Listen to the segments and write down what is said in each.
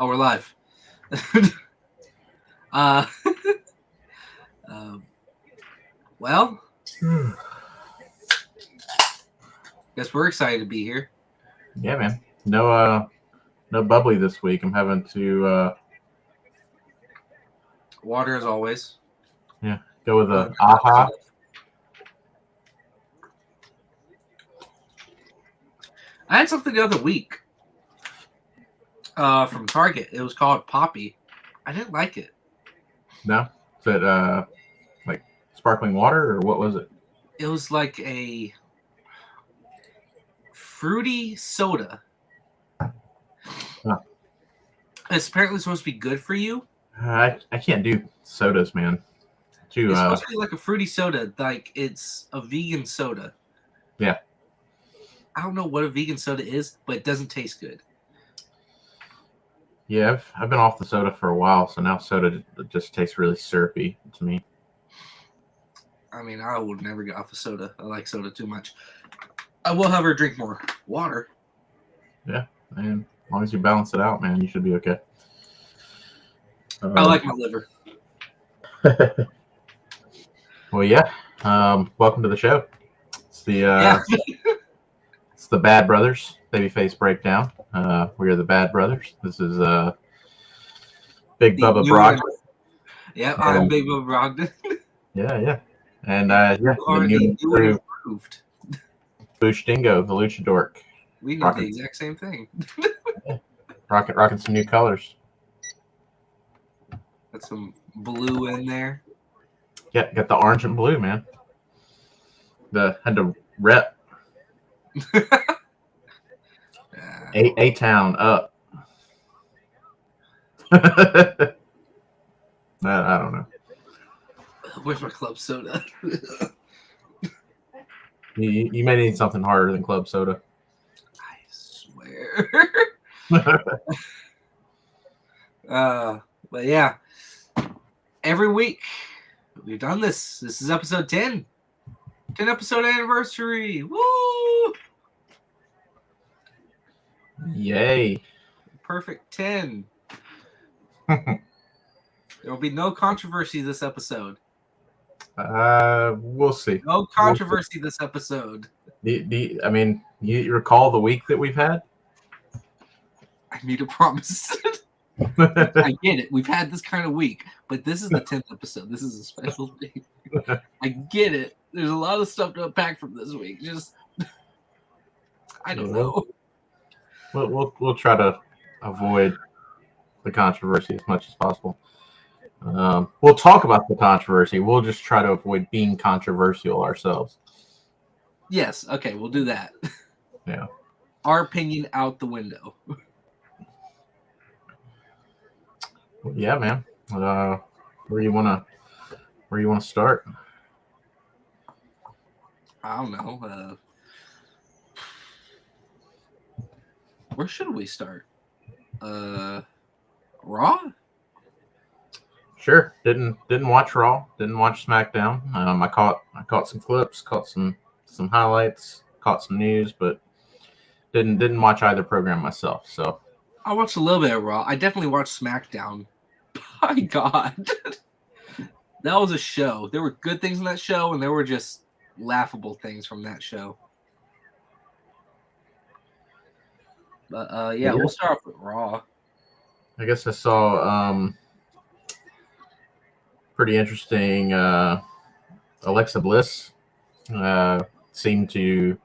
Oh, we're live. uh, well, guess we're excited to be here. Yeah, man. No bubbly this week. I'm having to Water as always. go with a AHA. I had something the other week from Target. It was called Poppy. I didn't like it. No, is it like sparkling water or what was it? It was like a fruity soda. Huh. It's apparently supposed to be good for you. I can't do sodas, man. It's supposed to be like a fruity soda, like it's a vegan soda. Yeah. I don't know what a vegan soda is, but it doesn't taste good. Yeah, I've been off the soda for a while, so now soda just tastes really syrupy to me. I mean, I would never get off of soda. I like soda too much. I will have her drink more water. Yeah, and as long as you balance it out, man, you should be okay. I like my liver. Well, yeah. Welcome to the show. It's the it's the Bad Brothers Babyface Breakdown. We are the Bad Brothers. This is Big Bubba Brogdon. Yeah, I'm Big Bubba Brogdon. Yeah. And the new crew, Boosh Dingo, the Lucha Dork. We know the exact same thing. Rocking some new colors. Got some blue in there. Yeah, got the orange and blue, man. Had to rep. A-Town up. I don't know. Where's my club soda? You may need something harder than club soda. I swear. But yeah, every week we've done this. This is episode 10. 10 episode anniversary. Woo! Yay. Perfect 10. There will be no controversy this episode. We'll see. No controversy this episode. I mean, you recall the week that we've had? I need a promise. I get it. We've had this kind of week, but this is the 10th episode. This is a special thing. I get it. There's a lot of stuff to unpack from this week. Just, I don't know. We'll try to avoid the controversy as much as possible. We'll talk about the controversy. We'll just try to avoid being controversial ourselves. Yes. Okay. We'll do that. Yeah. Our opinion out the window. Yeah, man. Where you wanna start? I don't know. Where should we start? Raw? Sure. Didn't watch Raw. Didn't watch SmackDown. I caught some clips, caught some highlights, caught some news, but didn't watch either program myself. So I watched a little bit of Raw. I definitely watched SmackDown. My God, that was a show. There were good things in that show, and there were just laughable things from that show. But yeah, we'll start off with Raw. I guess I saw pretty interesting. Alexa Bliss seemed to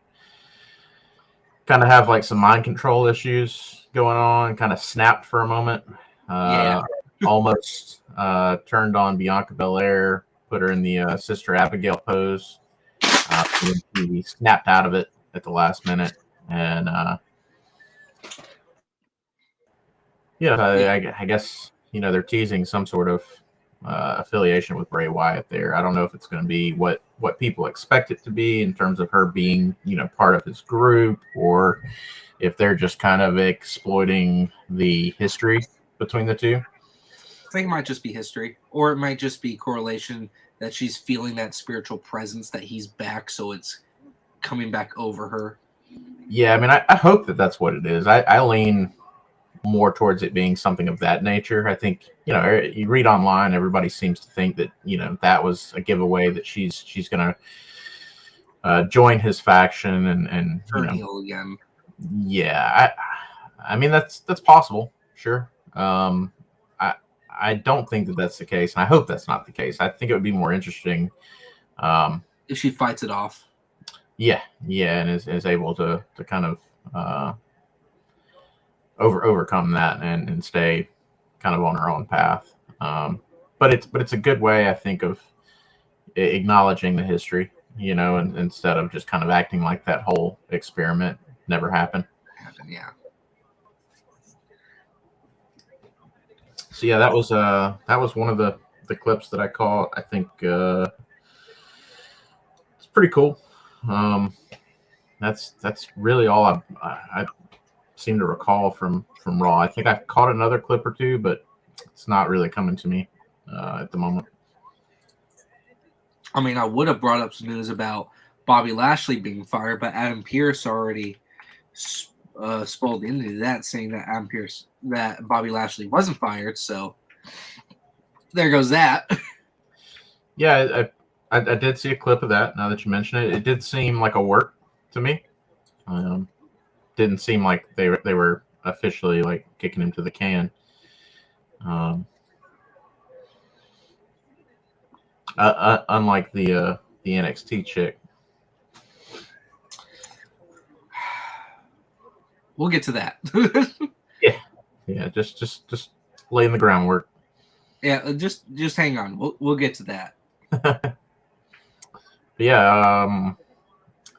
kind of have like some mind control issues going on. Kind of snapped for a moment. Almost turned on Bianca Belair, put her in the Sister Abigail pose. He snapped out of it at the last minute, and I guess they're teasing some sort of affiliation with Bray Wyatt there. I don't know if it's going to be what people expect it to be in terms of her being part of his group, or if they're just kind of exploiting the history between the two. I think it might just be history, or it might just be correlation that she's feeling that spiritual presence that he's back, so it's coming back over her. Yeah, I mean, I hope that that's what it is. I lean more towards it being something of that nature. I think, you read online, everybody seems to think that, that was a giveaway that she's going to join his faction and Turn heel again. Yeah, I mean that's possible, sure. I don't think that that's the case, and I hope that's not the case. I think it would be more interesting if she fights it off. Yeah, and is able to kind of overcome that and stay kind of on her own path. But it's a good way, I think, of acknowledging the history, and instead of just kind of acting like that whole experiment never happened. Yeah. So yeah, that was one of the clips that I caught. I think it's pretty cool. That's really all I seem to recall from Raw. I think I caught another clip or two, but it's not really coming to me at the moment. I mean, I would have brought up some news about Bobby Lashley being fired, but Adam Pearce already spoiled into that, saying that Bobby Lashley wasn't fired. So there goes that. Yeah, I did see a clip of that. Now that you mention it, it did seem like a work to me. Didn't seem like they were officially like kicking him to the can. Unlike the NXT chick. We'll get to that. Yeah. Just laying the groundwork. Yeah, just hang on. We'll get to that. But yeah,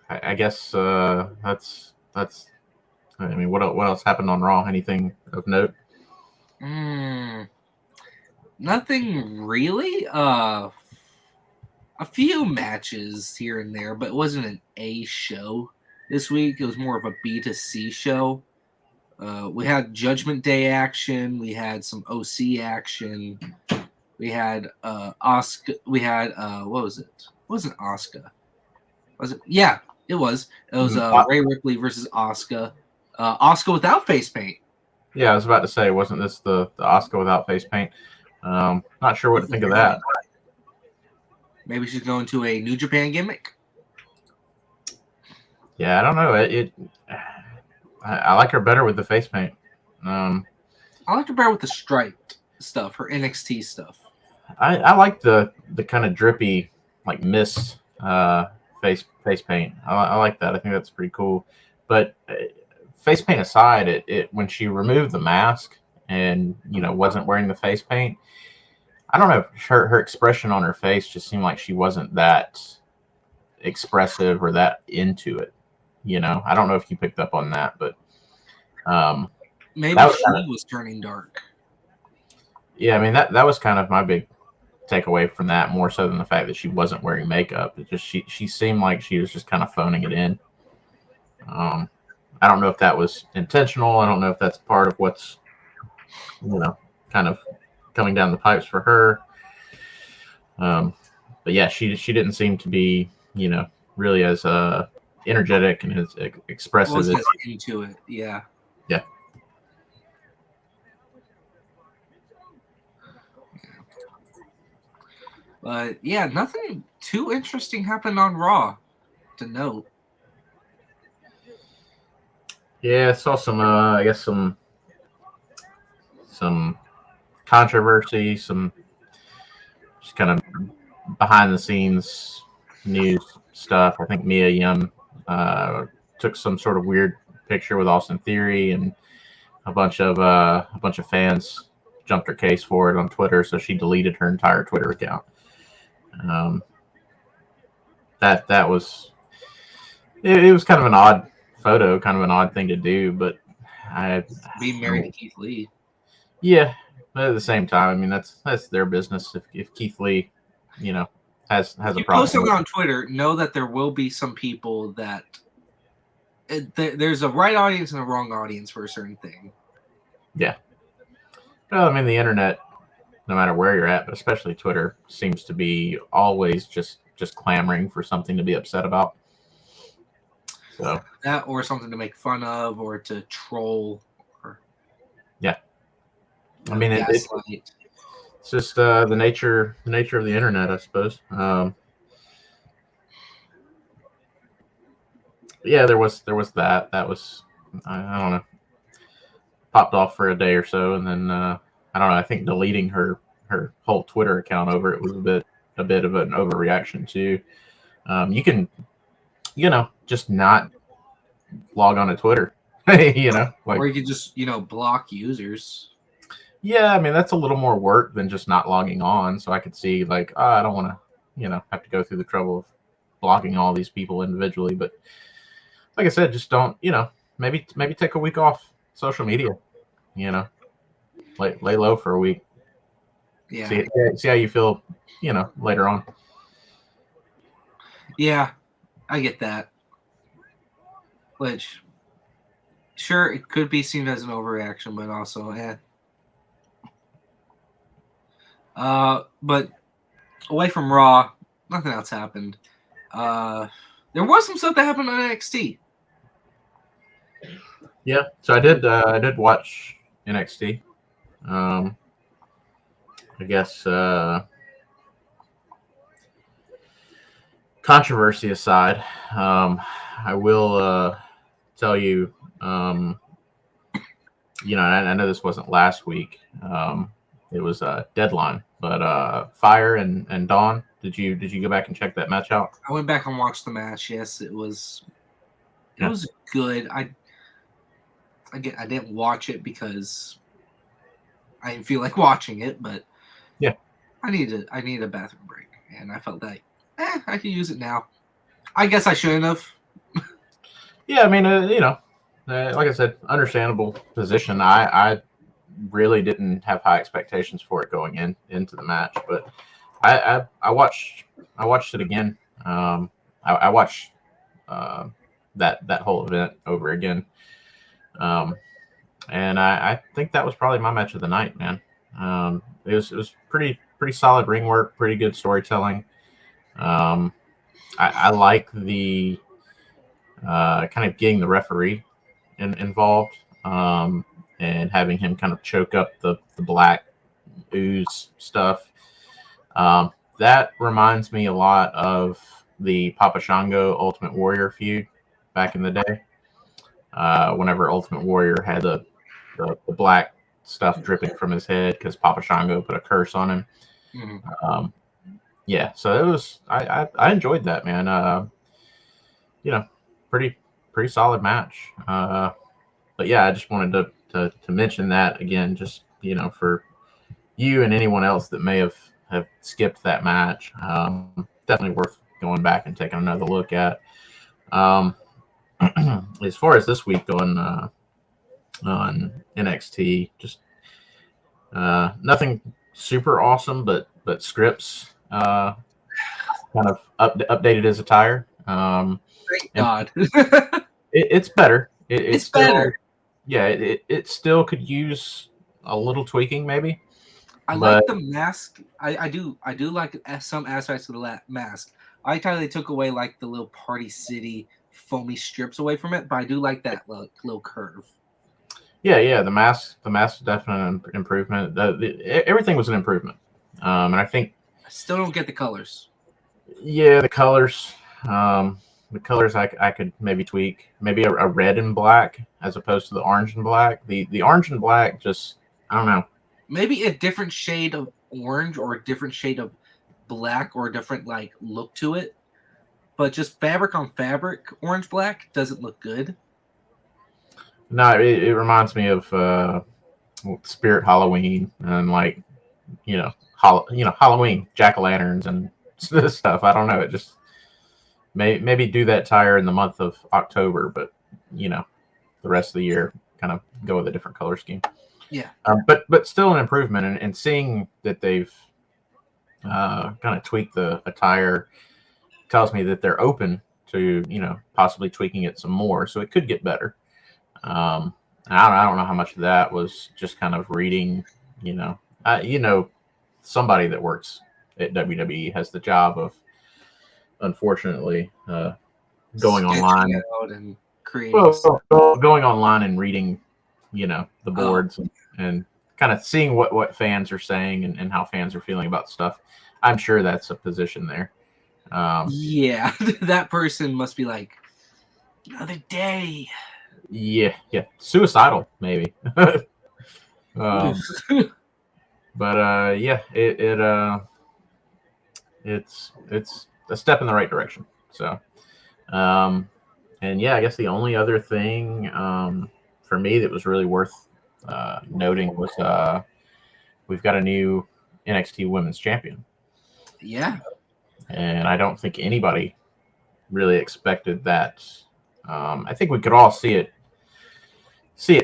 I guess that's. I mean, what else happened on Raw? Anything of note? Nothing really. A few matches here and there, but it wasn't an A show this week. It was more of a B to C show. We had Judgment Day action. We had some OC action. We had Asuka. We had what was it? It wasn't Asuka. Was it? Yeah, it was. It was Rhea Ripley versus Asuka. Asuka without face paint. Yeah, I was about to say, wasn't this the Asuka without face paint? Not sure what to think of that. Maybe she's going to a New Japan gimmick. Yeah, I don't know. I like her better with the face paint. I like her better with the striped stuff, her NXT stuff. I like the kind of drippy, like mist face paint. I like that. I think that's pretty cool. But face paint aside, it when she removed the mask and wasn't wearing the face paint, I don't know. Her expression on her face just seemed like she wasn't that expressive or that into it. I don't know if you picked up on that, but maybe she was turning dark. Yeah, I mean that was kind of my big takeaway from that, more so than the fact that she wasn't wearing makeup. It just she seemed like she was just kind of phoning it in. I don't know if that was intentional. I don't know if that's part of what's kind of coming down the pipes for her. But yeah, she didn't seem to be really as energetic and as expressive as into it. Yeah. But yeah, nothing too interesting happened on Raw to note. Yeah, I saw some I guess some controversy, some just kind of behind the scenes news stuff. I think Mia Yim took some sort of weird picture with Austin Theory, and a bunch of fans jumped her case for it on Twitter, so she deleted her entire Twitter account. That was it was kind of an odd photo, kind of an odd thing to do, but being married to Keith Lee. Yeah, but at the same time, I mean that's their business. If Keith Lee, has a problem. Post something on Twitter, know that there will be some people that there's a right audience and a wrong audience for a certain thing. Yeah. Well, I mean the internet, no matter where you're at, but especially Twitter, seems to be always just clamoring for something to be upset about. So that, or something to make fun of, or to troll, or Yeah. I mean, it's just the nature of the internet, I suppose. Yeah, there was that. That was I don't know, popped off for a day or so, and then I don't know. I think deleting her whole Twitter account over it was a bit of an overreaction too. You can, just not log on to Twitter. Like, or you could just block users. Yeah, I mean that's a little more work than just not logging on. So I could see like, oh, I don't want to, have to go through the trouble of blocking all these people individually. But like I said, just don't, maybe take a week off social media. Lay low for a week. Yeah. See how you feel, later on. Yeah, I get that. Which, sure, it could be seen as an overreaction, but also, but away from Raw, nothing else happened. There was some stuff that happened on NXT. Yeah, so I did watch NXT. I guess controversy aside, I will tell you, I know this wasn't last week. It was a deadline, but Fire and Dawn. Did you go back and check that match out? I went back and watched the match. Yes, it was good. I didn't watch it because I didn't feel like watching it, but yeah, I need a bathroom break, and I felt like I could use it now. I guess I shouldn't have. Yeah, I mean, like I said, understandable position. I really didn't have high expectations for it going into the match, but I watched it again. I watched that whole event over again, and I think that was probably my match of the night, man. It was pretty solid ring work, pretty good storytelling. I like the kind of getting the referee involved, and having him kind of choke up the black ooze stuff. That reminds me a lot of the Papa Shango Ultimate Warrior feud back in the day. Whenever Ultimate Warrior had the black stuff dripping from his head because Papa Shango put a curse on him. Mm-hmm. Yeah, so it was. I enjoyed that, man. Pretty solid match. But yeah, I just wanted to mention that again, just for you and anyone else that may have skipped that match. Definitely worth going back and taking another look at. As far as this week on NXT, just nothing super awesome, but scripts kind of updated his attire. Thank God. It's better. It's still better. Yeah, it still could use a little tweaking, maybe. Like the mask. I do like some aspects of the mask. I kind of took away like the little Party City foamy strips away from it, but I do like that little curve. Yeah. The mask definitely an improvement. Everything was an improvement, and I think I still don't get the colors. Yeah, the colors. The colors I could maybe tweak. Maybe a red and black as opposed to the orange and black. The orange and black just, I don't know. Maybe a different shade of orange or a different shade of black or a different like look to it. But just fabric on fabric, orange black doesn't look good. No, it reminds me of Spirit Halloween and like Halloween jack-o'-lanterns and stuff. I don't know. It just maybe do that tire in the month of October, but the rest of the year kind of go with a different color scheme. Yeah. But still an improvement, and seeing that they've kind of tweaked the attire tells me that they're open to possibly tweaking it some more, so it could get better. I don't know how much of that was just kind of reading. Somebody that works at WWE has the job of, unfortunately, going online and creating going online and reading, the boards and kind of seeing what fans are saying and how fans are feeling about stuff. I'm sure that's a position there. Yeah, that person must be like, another day. Yeah, suicidal maybe. But yeah, it's a step in the right direction. So, and yeah, I guess the only other thing for me that was really worth noting was we've got a new NXT Women's Champion. Yeah, and I don't think anybody really expected that. I think we could all see it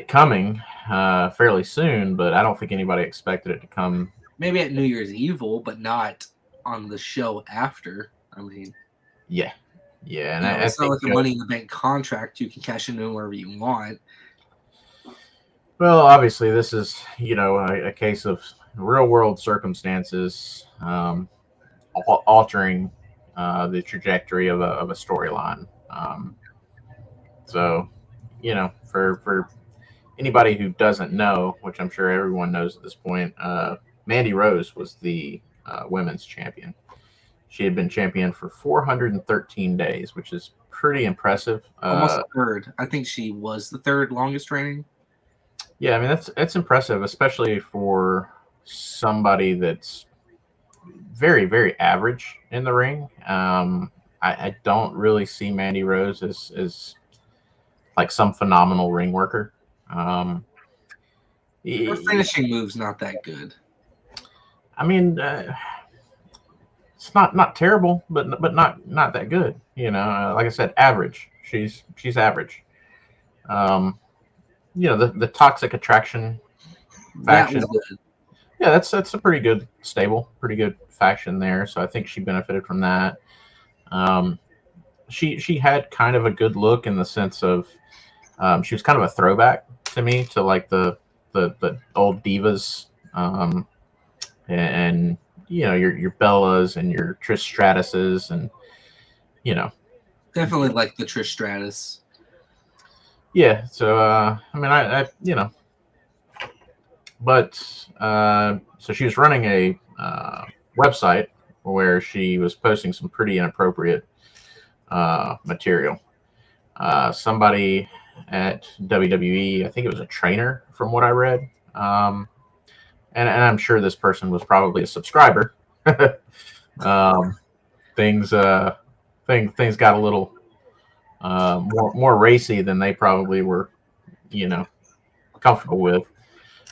coming fairly soon, but I don't think anybody expected it to come. maybe at New Year's Evil, but not on the show after. I mean, Yeah, and I it's not think like a Money in the Bank contract you can cash in wherever you want. well, obviously, this is a case of real world circumstances altering the trajectory of a storyline. So, for anybody who doesn't know, which I'm sure everyone knows at this point, Mandy Rose was the women's champion. She had been champion for 413 days, which is pretty impressive. Almost a third. I think she was the third longest reigning. Yeah, I mean that's impressive, especially for somebody that's very, very average in the ring. I don't really see Mandy Rose as like some phenomenal ring worker. Her finishing move's not that good. I mean, it's not terrible, but not that good. Like I said, average. She's average. The Toxic Attraction faction. That was good. Yeah, that's a pretty good stable, pretty good faction there. So I think she benefited from that. She had kind of a good look in the sense of she was kind of a throwback to me to like the old divas, and your Bellas and your Trish Stratuses and Definitely like the Trish Stratus. Yeah, so I mean I but so she was running a website where she was posting some pretty inappropriate material. Somebody at WWE, I think it was a trainer from what I read, and I'm sure this person was probably a subscriber. Things got a little more racy than they probably were, comfortable with.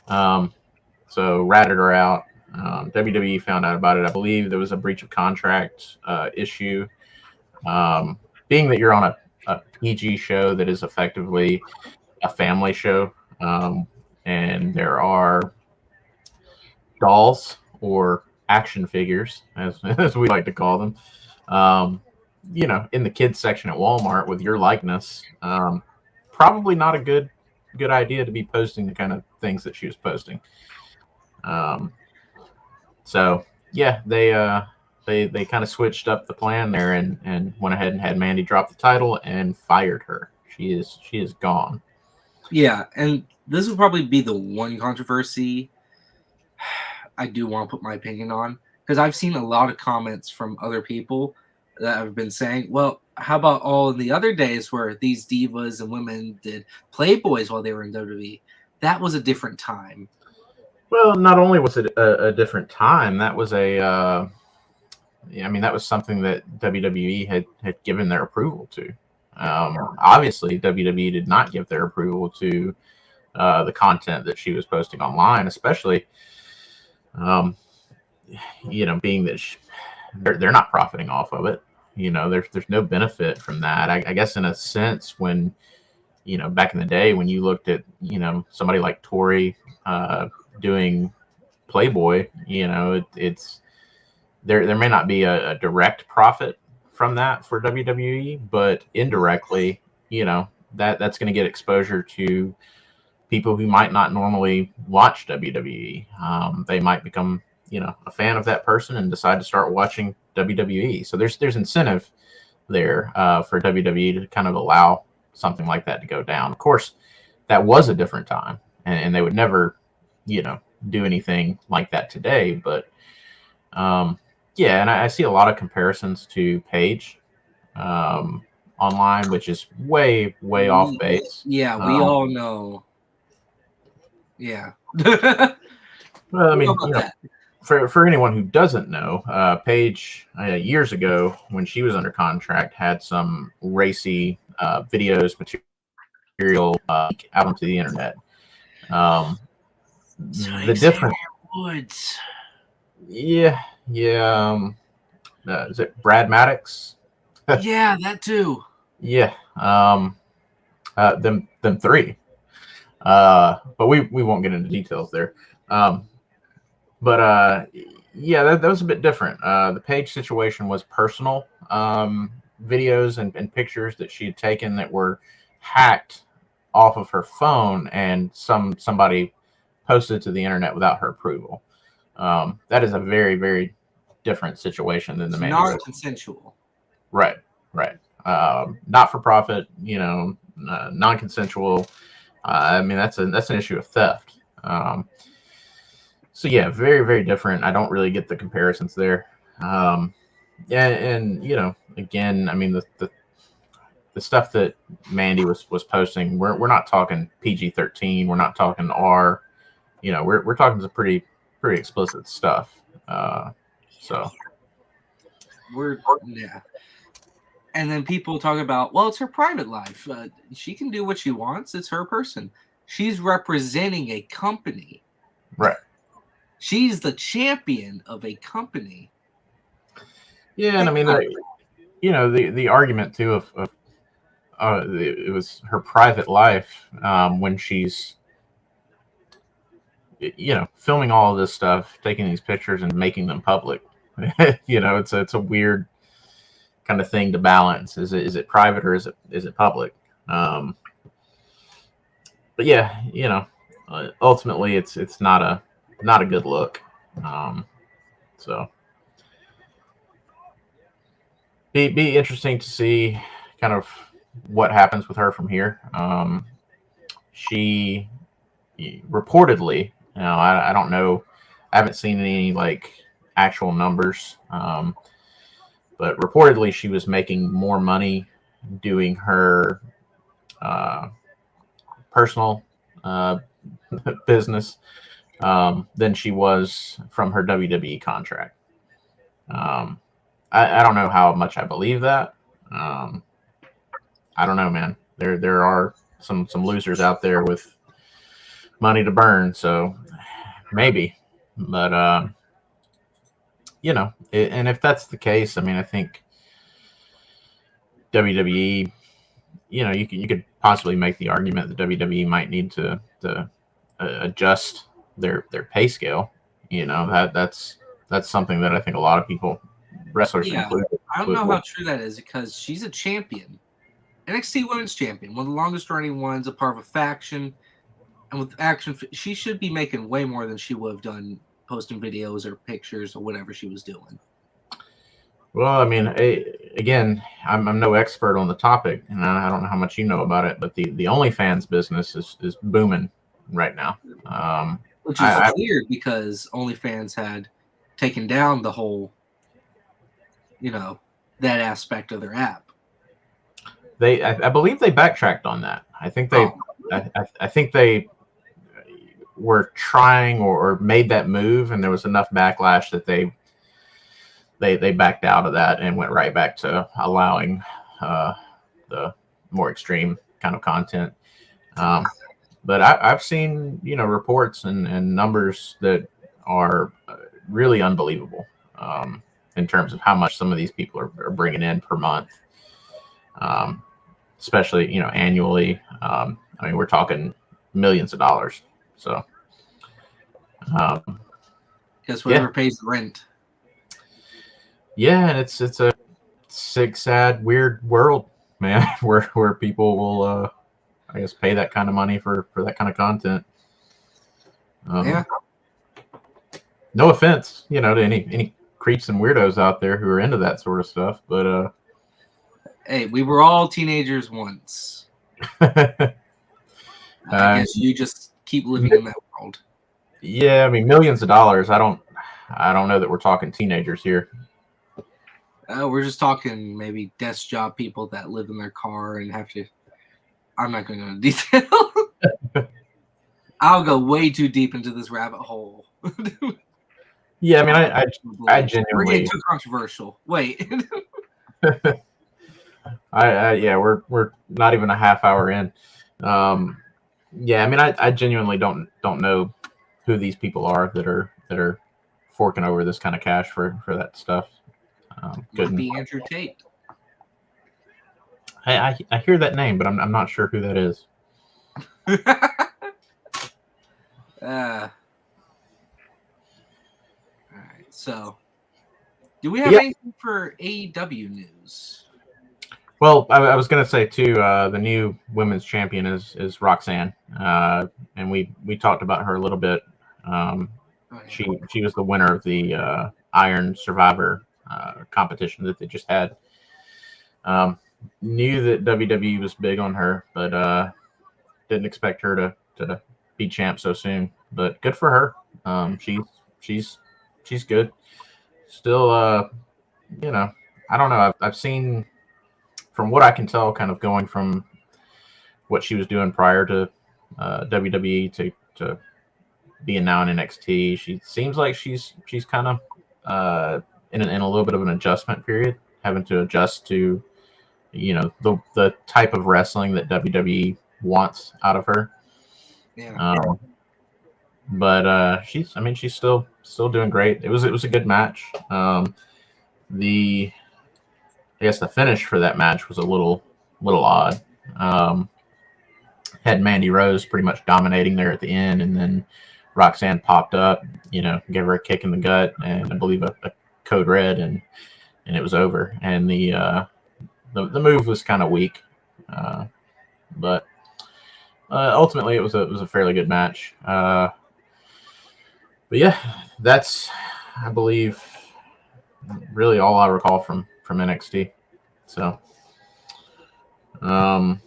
So ratted her out. WWE found out about it. I believe there was a breach of contract issue. Being that you're on a PG show that is effectively a family show, and there are dolls or action figures, as we like to call them, in the kids section at Walmart with your likeness, probably not a good idea to be posting the kind of things that she was posting. So yeah, they kind of switched up the plan there and went ahead and had Mandy drop the title and fired her. She is gone. Yeah, and this would probably be the one controversy I do want to put my opinion on, because I've seen a lot of comments from other people that have been saying, well, how about all the other days where these divas and women did Playboys while they were in WWE? That was a different time. Well, not only was it a different time, that was that was something that WWE had given their approval to. Obviously, WWE did not give their approval to the content that she was posting online, especially, being that they're not profiting off of it. There's no benefit from that. I guess in a sense, when back in the day when you looked at somebody like Tori doing Playboy, it's there may not be a direct profit from that for WWE, but indirectly, that's going to get exposure to people who might not normally watch WWE. They might become a fan of that person and decide to start watching WWE. So there's incentive there for WWE to kind of allow something like that to go down. Of course, that was a different time, and they would never do anything like that today. But yeah, and I see a lot of comparisons to Paige online, which is way off base. Yeah, we all know. Yeah. Well, I mean, for anyone who doesn't know, Paige years ago when she was under contract had some racy videos material out onto the internet. The difference. Woods. Yeah. Is it Brad Maddox? Yeah, that too. Yeah. Them three. But we won't get into details there. But yeah, that was a bit different. The Page situation was personal videos and pictures that she had taken that were hacked off of her phone, and somebody posted to the internet without her approval. That is a very different situation than the manual. Non-consensual. Right. Not for profit, non-consensual. I mean, that's an issue of theft. So yeah, very different. I don't really get the comparisons there. Yeah, and again, I mean, the stuff that Mandy was posting, we're not talking PG-13. We're not talking R. We're talking some pretty explicit stuff. So yeah. And then people talk about, well, it's her private life. She can do what she wants. It's her person. She's representing a company. Right. She's the champion of a company. Yeah, and I mean, the argument too of it was her private life when she's filming all of this stuff, taking these pictures and making them public. It's a weird kind of thing to balance. Is it private or is it public? But yeah, ultimately it's not a good look. So be interesting to see kind of what happens with her from here. She reportedly, I don't know, I haven't seen any like actual numbers, but reportedly she was making more money doing her personal business than she was from her WWE contract. I don't know how much I believe that. I don't know, man. There are some losers out there with money to burn, so maybe. But and if that's the case, I mean, I think WWE, you could possibly make the argument that WWE might need to adjust their pay scale. That's something that I think a lot of people, wrestlers included. I don't know how true that is because she's a champion, NXT Women's Champion, one of the longest running ones, a part of a faction, and with action, she should be making way more than she would have done posting videos or pictures or whatever she was doing. Well, I mean, again, I'm no expert on the topic, and I don't know how much you know about it, but the OnlyFans business is booming right now. Which is weird because OnlyFans had taken down the whole, that aspect of their app. I believe they backtracked on that. I think I think they were trying or made that move, and there was enough backlash that they backed out of that and went right back to allowing the more extreme kind of content. But I've seen reports and numbers that are really unbelievable in terms of how much some of these people are bringing in per month, especially annually. I mean, we're talking millions of dollars. So, guess whoever pays the rent. Yeah, and it's a sick, sad, weird world, man, where people will, I guess, pay that kind of money for that kind of content. Yeah. No offense, to any creeps and weirdos out there who are into that sort of stuff, but hey, we were all teenagers once. I guess you just keep living in that world. Yeah, I mean millions of dollars. I don't know that we're talking teenagers here. We're just talking maybe desk job people that live in their car and have to. I'm not going to go into detail. I'll go way too deep into this rabbit hole. Yeah, I mean, I We're getting genuinely, too controversial. Wait. yeah, we're not even a half hour in. Yeah, I mean, I genuinely don't know who these people are that are forking over this kind of cash for that stuff. Might be Andrew Tate. I hear that name, but I'm not sure who that is. All right. So, do we have anything for AEW news? Well, I was going to say too, the new women's champion is Roxanne, and we talked about her a little bit. She was the winner of the Iron Survivor competition that they just had. Knew that WWE was big on her, but didn't expect her to be champ so soon. But good for her. She's good. Still, you know, I don't know. I've seen, from what I can tell, kind of going from what she was doing prior to WWE to being now in NXT. She seems like she's kind of in a little bit of an adjustment period, having to adjust to the type of wrestling that WWE wants out of her. Yeah. But she's still doing great. It was a good match. The I guess the finish for that match was a little odd. Had Mandy Rose pretty much dominating there at the end, and then Roxanne popped up, gave her a kick in the gut, and I believe a code red, and it was over. And the move was kind of weak, but ultimately it was a fairly good match. But yeah, that's, I believe, really all I recall from NXT. So, yeah,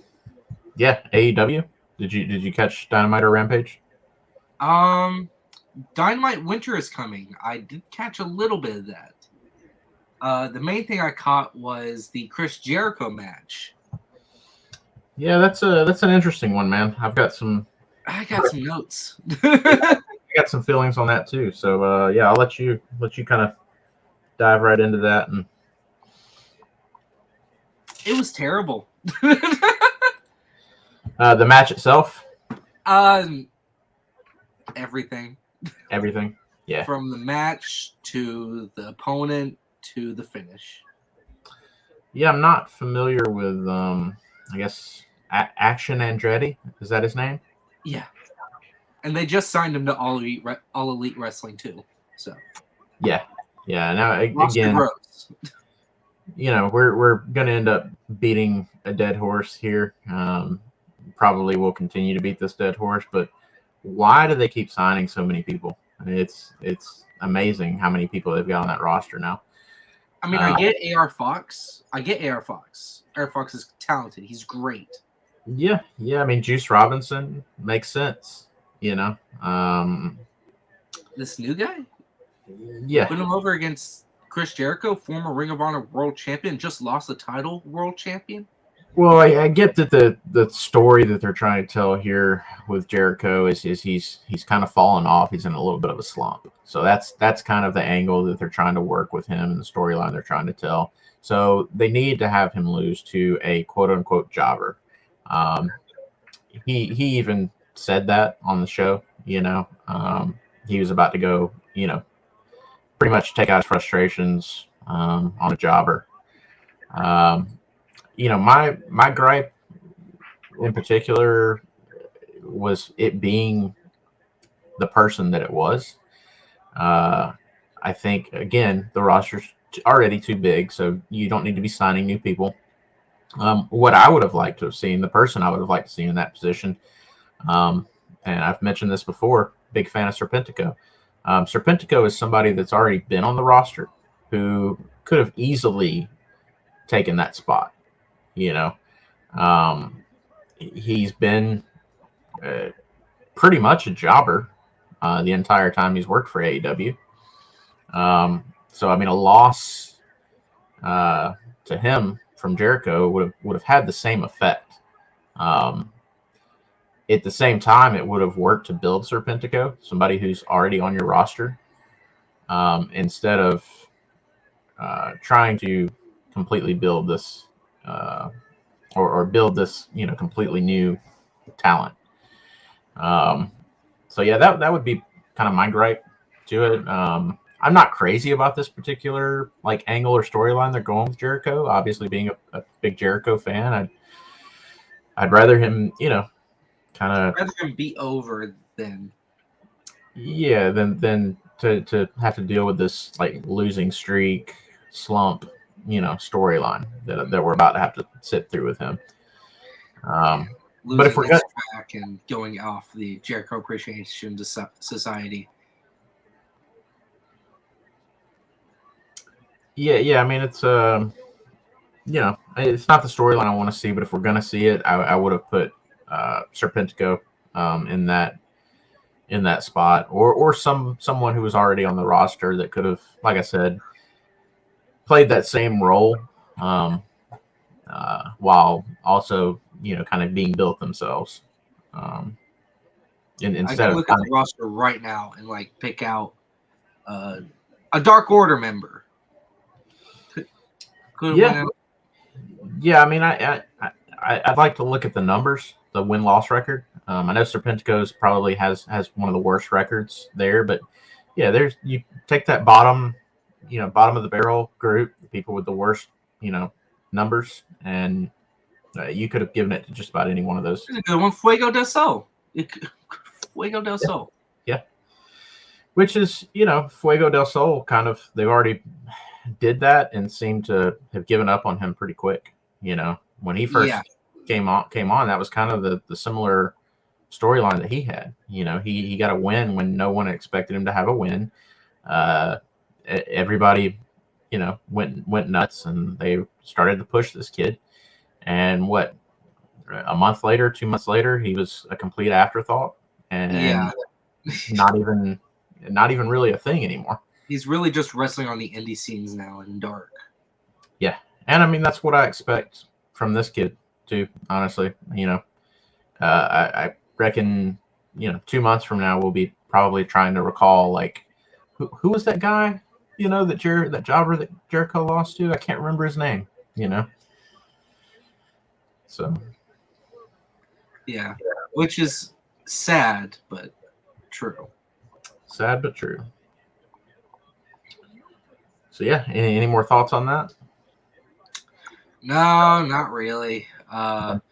AEW. Did you catch Dynamite or Rampage? Dynamite Winter is coming. I did catch a little bit of that. The main thing I caught was the Chris Jericho match. Yeah, that's an interesting one, man. I got some notes. I got some feelings on that too. So yeah, I'll let you kind of dive right into that. And it was terrible. The match itself. Everything. Everything. Yeah. From the match to the opponent to the finish. Yeah, I'm not familiar with I guess Action Andretti. Is that his name? Yeah. And they just signed him to All Elite Wrestling too. So. Yeah. Now again, we're going to end up beating a dead horse here. Probably will continue to beat this dead horse, but why do they keep signing so many people? I mean, it's amazing how many people they've got on that roster now. I mean, I get AR Fox. AR Fox is talented. He's great. Yeah. I mean, Juice Robinson makes sense. This new guy. Yeah. Put him over against Chris Jericho, former Ring of Honor world champion, just lost the title world champion. Well, I get that the story that they're trying to tell here with Jericho is he's kind of fallen off. He's in a little bit of a slump. So that's kind of the angle that they're trying to work with him, and the storyline they're trying to tell. So they need to have him lose to a quote unquote jobber. He even said that on the show. He was about to go, pretty much take out his frustrations on a jobber. My gripe in particular was it being the person that it was. I think, again, the roster's already too big, so you don't need to be signing new people. What I would have liked to have seen, the person I would have liked to see in that position, and I've mentioned this before, big fan of Serpentico. Serpentico is somebody that's already been on the roster who could have easily taken that spot. He's been pretty much a jobber the entire time he's worked for AEW. So I mean, a loss to him from Jericho would have had the same effect. At the same time, it would have worked to build Serpentico, somebody who's already on your roster, instead of trying to completely build this or build this, completely new talent. So yeah, that would be kind of my gripe to it. I'm not crazy about this particular angle or storyline they're going with Jericho. Obviously, being a big Jericho fan, I'd rather him, kind of rather him be over than than to have to deal with this losing streak slump, storyline that we're about to have to sit through with him. But if we're losing his track and going off the Jericho Appreciation Society. Yeah. I mean, it's it's not the storyline I want to see. But if we're gonna see it, I would have put Serpentico in that spot, or someone who was already on the roster that could have, like I said, played that same role, while also kind of being built themselves. Instead I can look at the roster right now and pick out a Dark Order member. Yeah. I mean, I'd like to look at the numbers, the win-loss record. I know Serpentico's probably has one of the worst records there, but yeah, you take that bottom of the barrel group, the people with the worst, numbers, and you could have given it to just about any one of those. There's a good one, Fuego del Sol. Fuego del Sol. Yeah. Which is, Fuego del Sol kind of, they've already did that and seemed to have given up on him pretty quick. When he first came on, that was kind of the similar storyline that he had. He got a win when no one expected him to have a win. Everybody, went nuts, and they started to push this kid. And a month later, 2 months later, he was a complete afterthought, and not even really a thing anymore. He's really just wrestling on the indie scenes now in Dark. Yeah, and I mean that's what I expect from this kid too. Honestly, I reckon 2 months from now we'll be probably trying to recall who was that guy that jobber that Jericho lost to. I can't remember his name. So yeah, which is sad but true. Sad but true. So yeah, any more thoughts on that? No, not really. Well,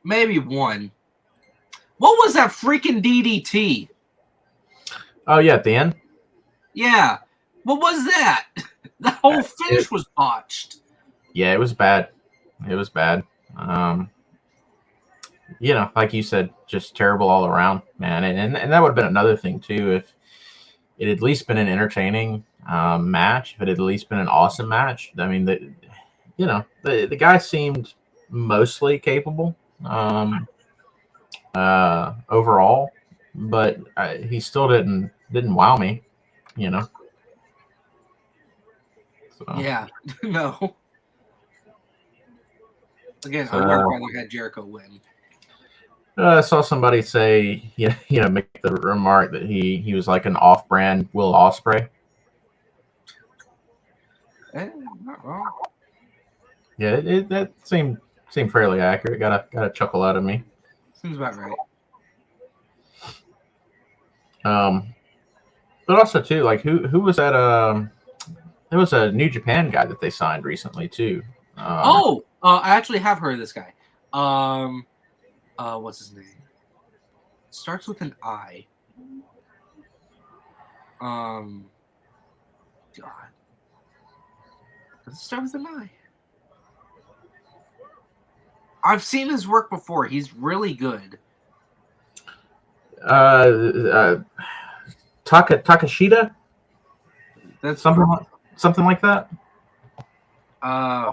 maybe one. What was that freaking DDT? Oh yeah, at the end. Yeah, what was that? The whole finish was botched. Yeah, it was bad. It was bad. Like you said, just terrible all around, man. And that would have been another thing too if it had at least been an entertaining match. If it had at least been an awesome match. I mean, the guy seemed mostly capable overall, but he still didn't wow me. So. Yeah, no. Again, I would have rather had Jericho win. I saw somebody say, make the remark that he was like an off-brand Will Ospreay. Not wrong. Yeah, that seemed fairly accurate. Got a chuckle out of me. Seems about right. But also too, who was that? There was a New Japan guy that they signed recently too. I actually have heard of this guy. What's his name? Starts with an I. God. Does it start with an I? I've seen his work before. He's really good. Takashita? That's something like that? I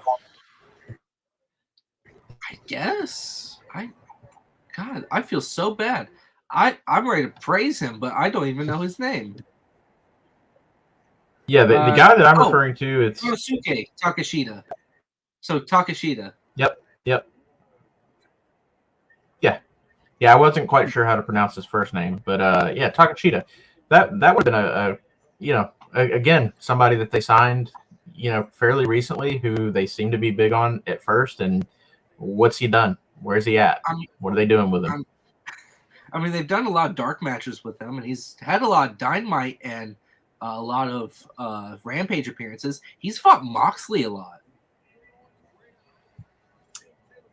guess. I feel so bad. I'm ready to praise him, but I don't even know his name. Yeah, the guy that I'm referring to, it's Konosuke Takeshita. So Takeshita. Yep. Yeah, I wasn't quite sure how to pronounce his first name, but yeah, Takeshita. That would have been again, somebody that they signed, fairly recently, who they seem to be big on at first. And what's he done? Where's he at? What are they doing with him? I mean, they've done a lot of dark matches with him, and he's had a lot of Dynamite and a lot of Rampage appearances. He's fought Moxley a lot.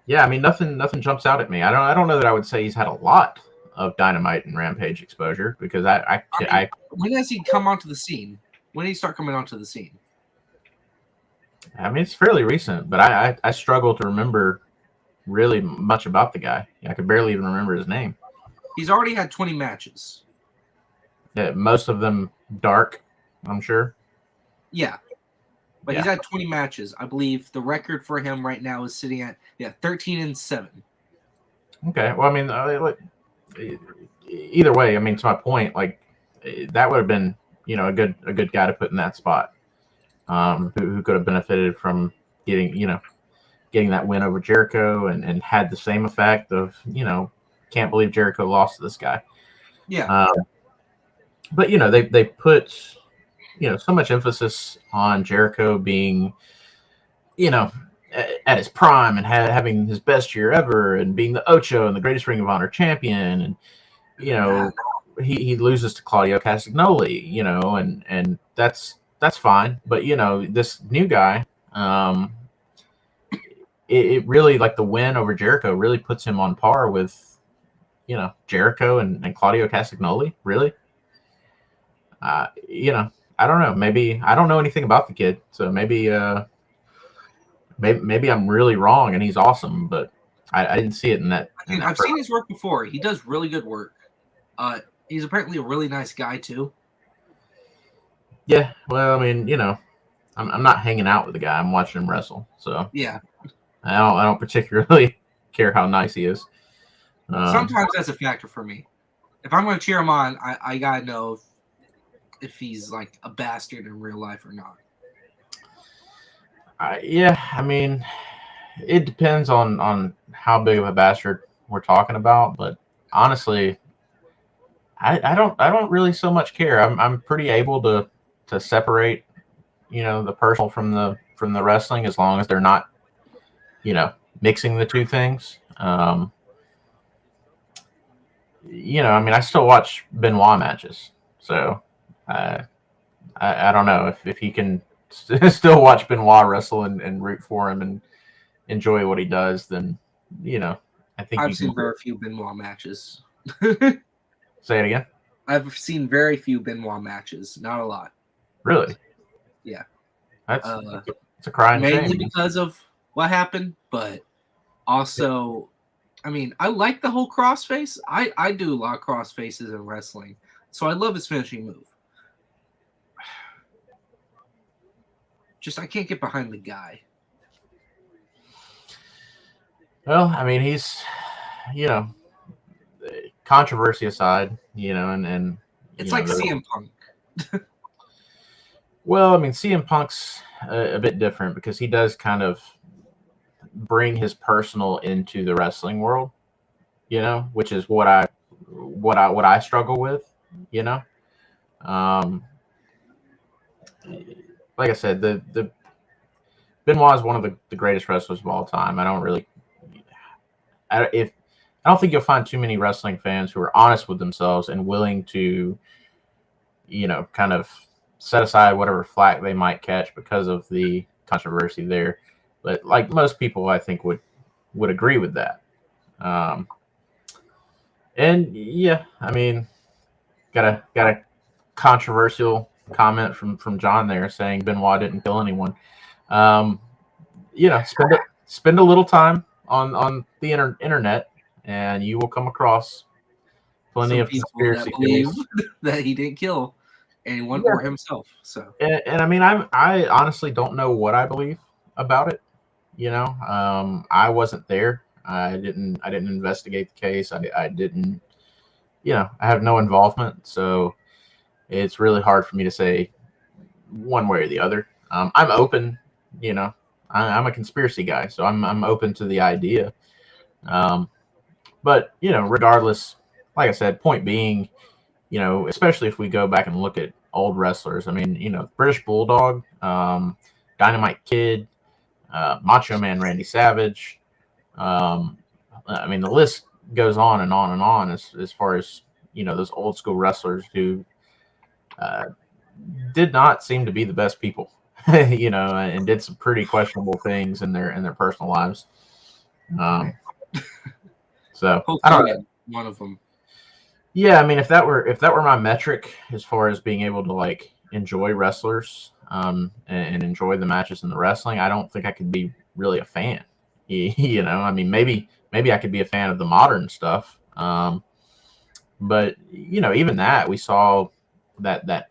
Yeah, I mean, nothing jumps out at me. I don't know that I would say he's had a lot of Dynamite and Rampage exposure, because when does he come onto the scene? When did he start coming onto the scene? I mean, it's fairly recent, but I struggle to remember really much about the guy. I could barely even remember his name. He's already had 20 matches. Yeah, most of them dark, I'm sure. Yeah. But he's had 20 matches. I believe the record for him right now is sitting at 13-7. Okay. Well, I mean, either way, I mean, to my point, like, that would have been, a good guy to put in that spot, who could have benefited from getting that win over Jericho, and had the same effect of, can't believe Jericho lost to this guy. Yeah. But they put so much emphasis on Jericho being, at his prime, and having his best year ever, and being the Ocho and the greatest Ring of Honor champion. And, he loses to Claudio Castagnoli, and that's fine. But, this new guy, it really, like, the win over Jericho really puts him on par with, Jericho and Claudio Castagnoli, really. I don't know. Maybe I don't know anything about the kid, so maybe I'm really wrong, and he's awesome, but I didn't see it in that. I've seen his work before. He does really good work. He's apparently a really nice guy too. Yeah, well, I mean, I'm not hanging out with the guy. I'm watching him wrestle, so yeah, I don't particularly care how nice he is. Sometimes that's a factor for me. If I'm going to cheer him on, I gotta know if he's like a bastard in real life or not. Yeah, I mean, it depends on how big of a bastard we're talking about, but honestly, I don't really so much care. I'm pretty able to separate, the personal from the wrestling, as long as they're not, mixing the two things. I mean, I still watch Benoit matches, so I don't know if he can still watch Benoit wrestle and root for him and enjoy what he does, then, I think I've seen very few Benoit matches. Say it again. I've seen very few Benoit matches, not a lot. Really? Yeah. That's it's a crying shame. Mainly because of what happened, but also, I mean, I like the whole crossface. I do a lot of crossfaces in wrestling, so I love his finishing move. Just I can't get behind the guy. Well, I mean, he's, controversy aside, and it's like CM Punk. Well, I mean, CM Punk's a bit different, because he does kind of bring his personal into the wrestling world, which is what I struggle with, like I said, the Benoit is one of the greatest wrestlers of all time. I don't think you'll find too many wrestling fans who are honest with themselves and willing to, kind of set aside whatever flack they might catch because of the controversy there. But like most people, I think would agree with that. And yeah, I mean, got a controversial comment from John there, saying Benoit didn't kill anyone. Spend a little time on the internet, and you will come across plenty of conspiracy theories that he didn't kill anyone or himself. So, and I mean, I honestly don't know what I believe about it. I wasn't there. I didn't investigate the case. I didn't I have no involvement, so it's really hard for me to say one way or the other. I'm open, I'm a conspiracy guy, so I'm open to the idea. Um, but regardless, like I said, point being, especially if we go back and look at old wrestlers. I mean, British Bulldog, Dynamite Kid, Macho Man Randy Savage. I mean, the list goes on and on and on as far as those old school wrestlers who uh, did not seem to be the best people, and did some pretty questionable things in their personal lives. So I don't know. One of them. Yeah, I mean, if that were my metric as far as being able to like enjoy wrestlers, and enjoy the matches and the wrestling, I don't think I could be really a fan. I mean, maybe I could be a fan of the modern stuff, but even that we saw that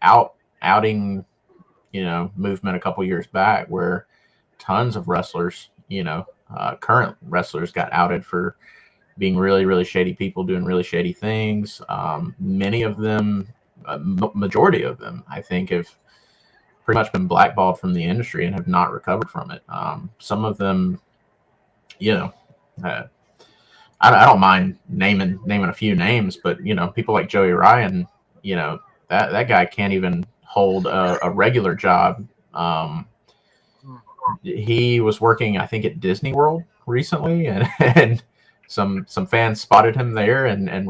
outing movement a couple years back where tons of wrestlers, current wrestlers got outed for being really, really shady people doing really shady things. Many of them, majority of them, I think, have pretty much been blackballed from the industry and have not recovered from it. Some of them, I don't mind naming a few names, but people like Joey Ryan, that guy can't even hold a regular job. He was working, I think, at Disney World recently, and some fans spotted him there and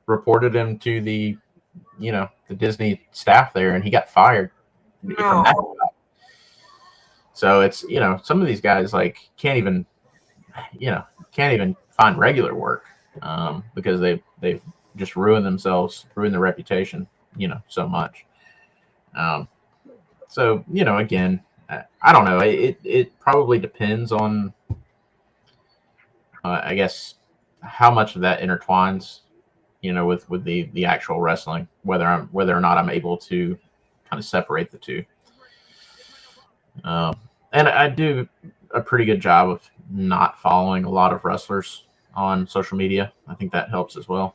reported him to the the Disney staff there, and he got fired from that job. So it's some of these guys like can't even find regular work, because they've just ruined themselves, ruined their reputation, so much. So again, I don't know. It probably depends on, I guess, how much of that intertwines, with the actual wrestling, whether or not I'm able to kind of separate the two. And I do a pretty good job of not following a lot of wrestlers on social media. I think that helps as well.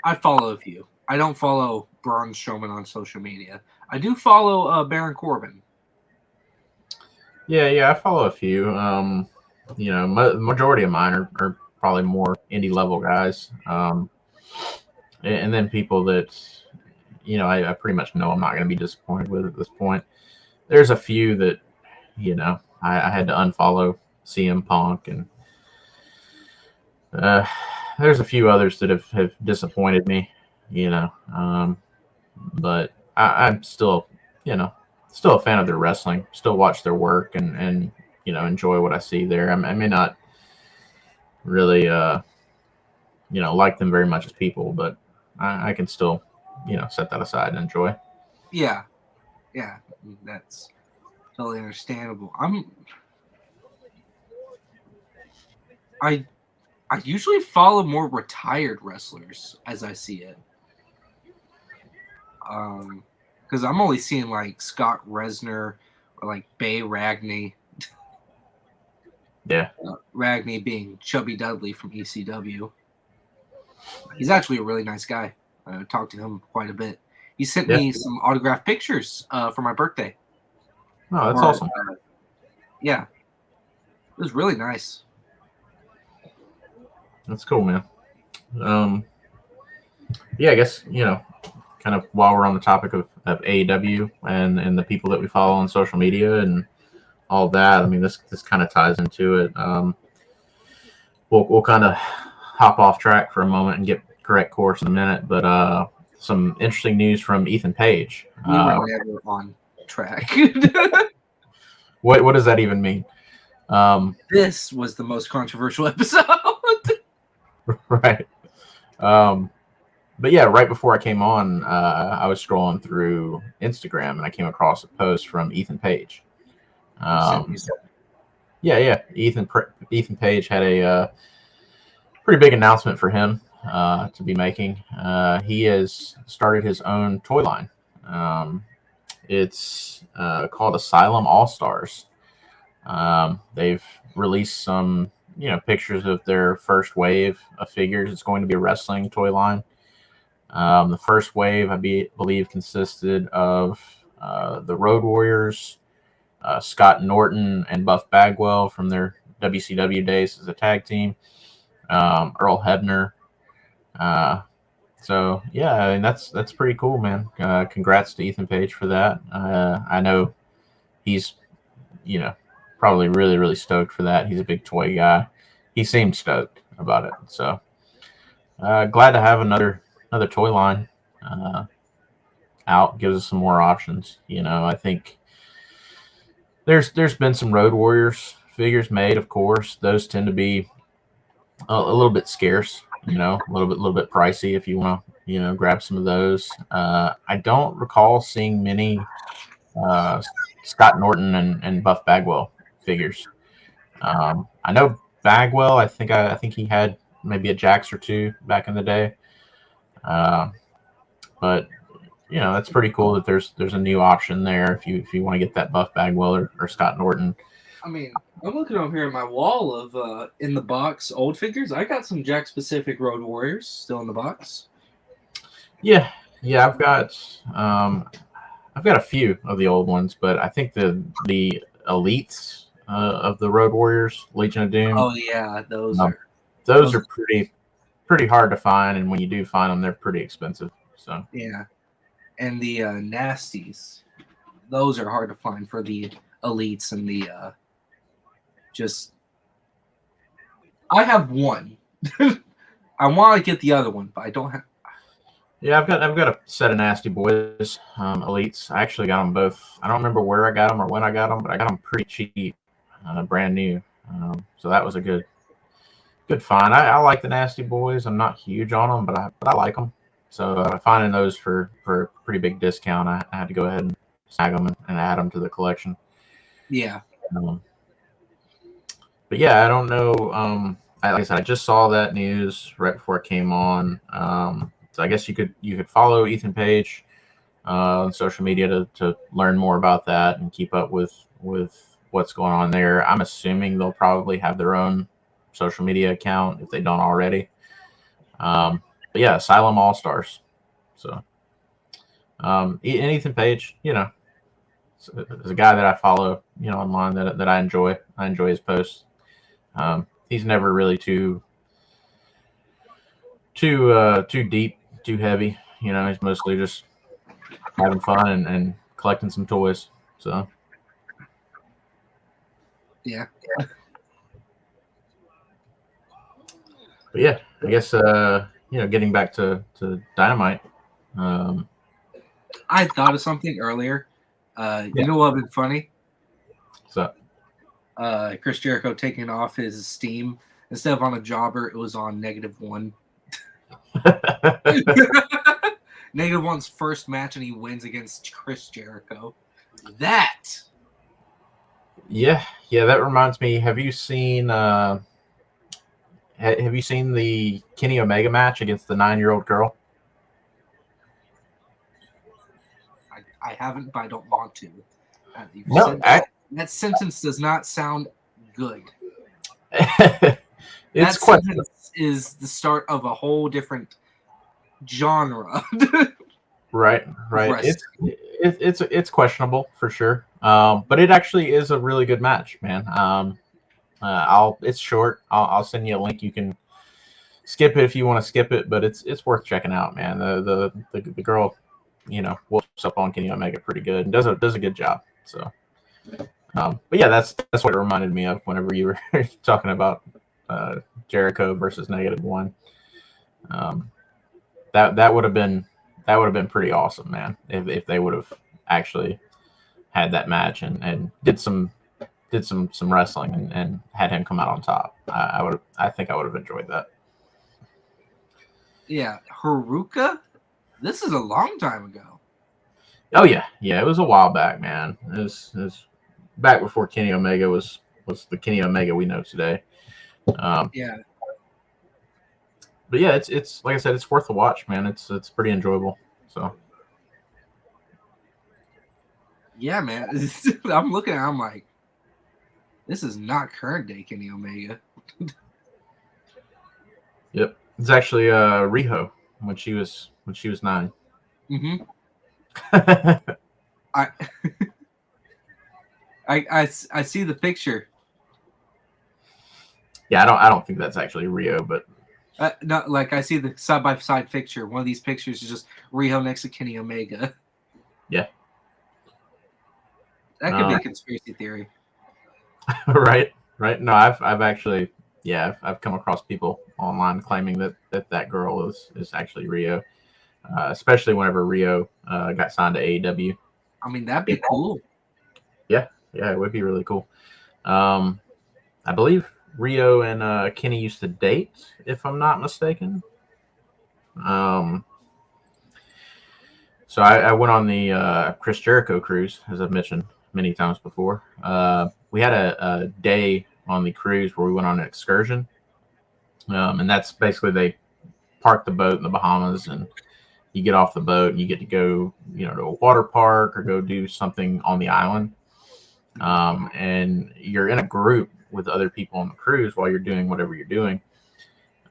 I follow a few. I don't follow Braun Strowman on social media. I do follow Baron Corbin. Yeah, I follow a few. Majority of mine are probably more indie level guys, and then people that I pretty much know I'm not going to be disappointed with at this point. There's a few that I had to unfollow CM Punk, and there's a few others that have disappointed me, but I'm still a fan of their wrestling, still watch their work and enjoy what I see there. I may not really like them very much as people, but I can still set that aside and enjoy. Yeah, that's totally understandable. I usually follow more retired wrestlers as I see it. Because I'm only seeing like Scott Reznor or like Bay Ragney. Yeah. Ragney being Chubby Dudley from ECW. He's actually a really nice guy. I talked to him quite a bit. He sent me some autographed pictures for my birthday. Oh, that's awesome. Yeah. It was really nice. That's cool, man. Yeah, I guess, kind of while we're on the topic of AEW and the people that we follow on social media and all that, I mean, this kind of ties into it. We'll kind of hop off track for a moment and get correct course in a minute, but some interesting news from Ethan Page. We were never on track. What does that even mean? This was the most controversial episode. Right. But yeah, right before I came on, I was scrolling through Instagram and I came across a post from Ethan Page. Yeah. Ethan Page had a pretty big announcement for him to be making. He has started his own toy line. It's called Asylum All Stars. They've released some pictures of their first wave of figures. It's going to be a wrestling toy line. The first wave, I believe, consisted of the Road Warriors, Scott Norton and Buff Bagwell from their WCW days as a tag team, Earl Hebner. So yeah, I mean, that's pretty cool, man. Congrats to Ethan Page for that. I know he's probably really, really stoked for that. He's a big toy guy. He seemed stoked about it. So glad to have another toy line out. Gives us some more options. I think there's been some Road Warriors figures made. Of course, those tend to be a little bit scarce. A little bit pricey if you want to grab some of those. I don't recall seeing many Scott Norton and Buff Bagwell figures. I know Bagwell. I think he had maybe a Jax or two back in the day. But that's pretty cool that there's a new option there if you want to get that Buff Bagwell or Scott Norton. I mean, I'm looking over here at my wall of in the box old figures. I got some Jack specific Road Warriors still in the box. Yeah, I've got a few of the old ones, but I think the elites of the Road Warriors, Legion of Doom. Oh yeah, those are pretty hard to find, and when you do find them, they're pretty expensive. So yeah, and the nasties, those are hard to find for the elites and the just. I have one. I want to get the other one, but I don't have. Yeah, I've got a set of Nasty Boys elites. I actually got them both. I don't remember where I got them or when I got them, but I got them pretty cheap, brand new. So that was a good find. I like the Nasty Boys. I'm not huge on them, but I like them. So finding those for a pretty big discount, I had to go ahead and snag them and add them to the collection. Yeah. But yeah, I don't know. Like I said, I just saw that news right before it came on. So I guess you could follow Ethan Page on social media to learn more about that and keep up with what's going on there. I'm assuming they'll probably have their own social media account if they don't already. But yeah, Asylum All Stars. So and Ethan Page, is a guy that I follow, online that I enjoy. I enjoy his posts. He's never really too deep, too heavy. He's mostly just having fun and collecting some toys. So yeah. But yeah, I guess getting back to Dynamite. I thought of something earlier. You know what would be funny? So Chris Jericho taking off his Steam. Instead of on a jobber, it was on -1. -1's first match, and he wins against Chris Jericho. That. Yeah, that reminds me. Have you seen the Kenny Omega match against the 9-year-old girl? I haven't, but I don't want to. No, that sentence does not sound good. It's that sentence is the start of a whole different genre. Right. It's questionable for sure. But it actually is a really good match, man. It's short. I'll send you a link. You can skip it if you want to skip it, but it's worth checking out, man. The girl, whoops up on Kenny Omega pretty good and does a good job. So, but yeah, that's what it reminded me of whenever you were talking about Jericho versus -1. That would have been pretty awesome, man. If they would have actually had that match and did some wrestling and had him come out on top. I think I would have enjoyed that. Yeah, Haruka. This is a long time ago. Oh yeah, it was a while back, man. It was back before Kenny Omega was the Kenny Omega we know today. Yeah. But yeah, it's like I said, it's worth a watch, man. It's pretty enjoyable. So. Yeah, man. I'm looking at it, I'm like, This is not current day Kenny Omega. Yep, it's actually Riho when she was 9. Mm-hmm. I see the picture. Yeah, I don't think that's actually Rio, but Not like I see the side by side picture. One of these pictures is just Riho next to Kenny Omega. yeah, That could be a conspiracy theory. right. No, I've actually, I've come across people online claiming that girl is actually Rio, especially whenever Rio got signed to AEW. I mean, that'd be cool. Yeah, it would be really cool. I believe Rio and Kenny used to date, if I'm not mistaken. So I went on the Chris Jericho cruise, as I've mentioned many times before. We had a day on the cruise where we went on an excursion, and that's basically they park the boat in the Bahamas, and you get off the boat and you get to go, to a water park or go do something on the island. And you're in a group with other people on the cruise while you're doing whatever you're doing.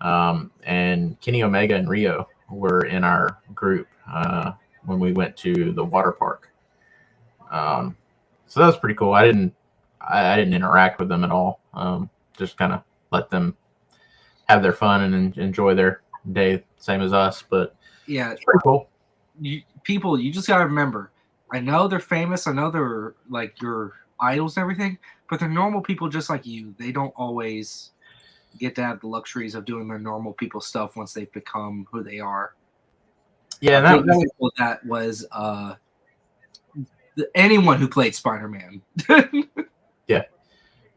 And Kenny Omega and Rio were in our group when we went to the water park. So that was pretty cool. I didn't interact with them at all. Just kind of let them have their fun and enjoy their day, same as us. But yeah, it's pretty cool. You just gotta remember. I know they're famous. I know they're like your idols and everything, but they're normal people just like you. They don't always get to have the luxuries of doing their normal people stuff once they've become who they are. Yeah, that was anyone who played Spider-Man. Yeah. I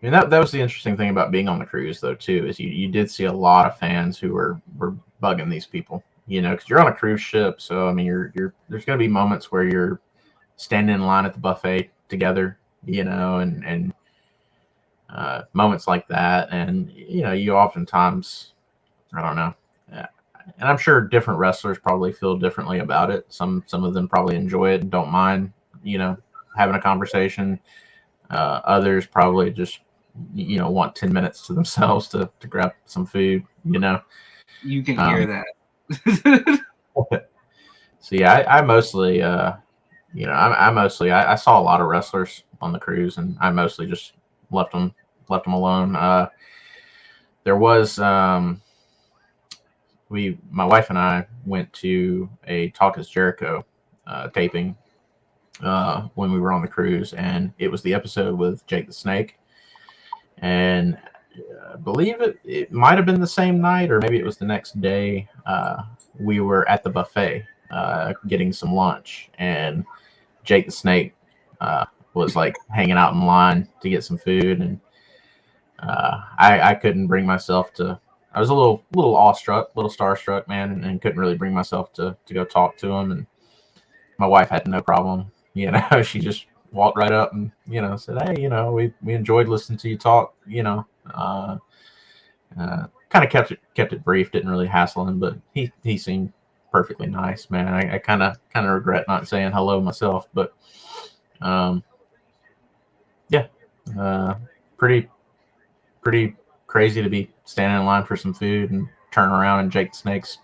mean, that was the interesting thing about being on the cruise, though, too, is you did see a lot of fans who were bugging these people, because you're on a cruise ship. So, I mean, there's going to be moments where you're standing in line at the buffet together, and moments like that. And, you oftentimes, I don't know. And I'm sure different wrestlers probably feel differently about it. Some of them probably enjoy it and don't mind, having a conversation. Others probably just, want 10 minutes to themselves to grab some food, You can hear that. So yeah, I mostly, I saw a lot of wrestlers on the cruise, and I mostly just left them alone. There was, my wife and I went to a Talk Is Jericho taping when we were on the cruise, and it was the episode with Jake the Snake. And I believe it might have been the same night, or maybe it was the next day. We were at the buffet getting some lunch, and Jake the Snake was like hanging out in line to get some food, and I couldn't bring myself to. I was a little awestruck, a little starstruck, man, and couldn't really bring myself to go talk to him. And my wife had no problem, she just walked right up and said, "Hey, we enjoyed listening to you talk." Kind of kept it brief, didn't really hassle him, but he seemed perfectly nice, man. I kind of regret not saying hello myself, but pretty crazy to be standing in line for some food and turn around and Jake the Snake's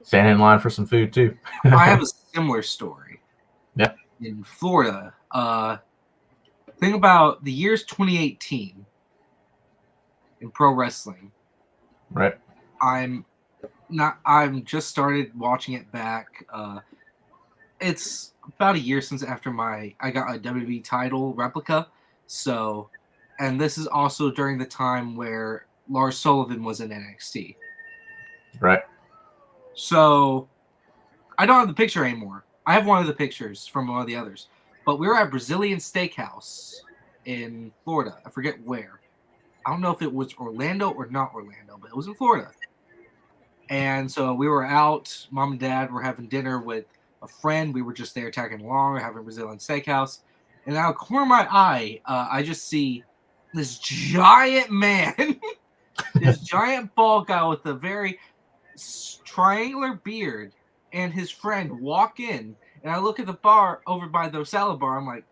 standing in line for some food too. I have a similar story. Yeah. In Florida. Think about the year's 2018 in pro wrestling. Right. I'm just started watching it back. It's about a year since after I got a WWE title replica. So, and this is also during the time where Lars Sullivan was in NXT. Right. So, I don't have the picture anymore. I have one of the pictures from one of the others. But we were at Brazilian Steakhouse in Florida. I forget where. I don't know if it was Orlando or not Orlando, but it was in Florida. And so we were out. Mom and Dad were having dinner with a friend. We were just there tagging along, having Brazilian Steakhouse. And out of the corner of my eye, I just see this giant man, this giant bald guy with a very triangular beard, and his friend walk in. And I look at the bar over by the salad bar. I'm like,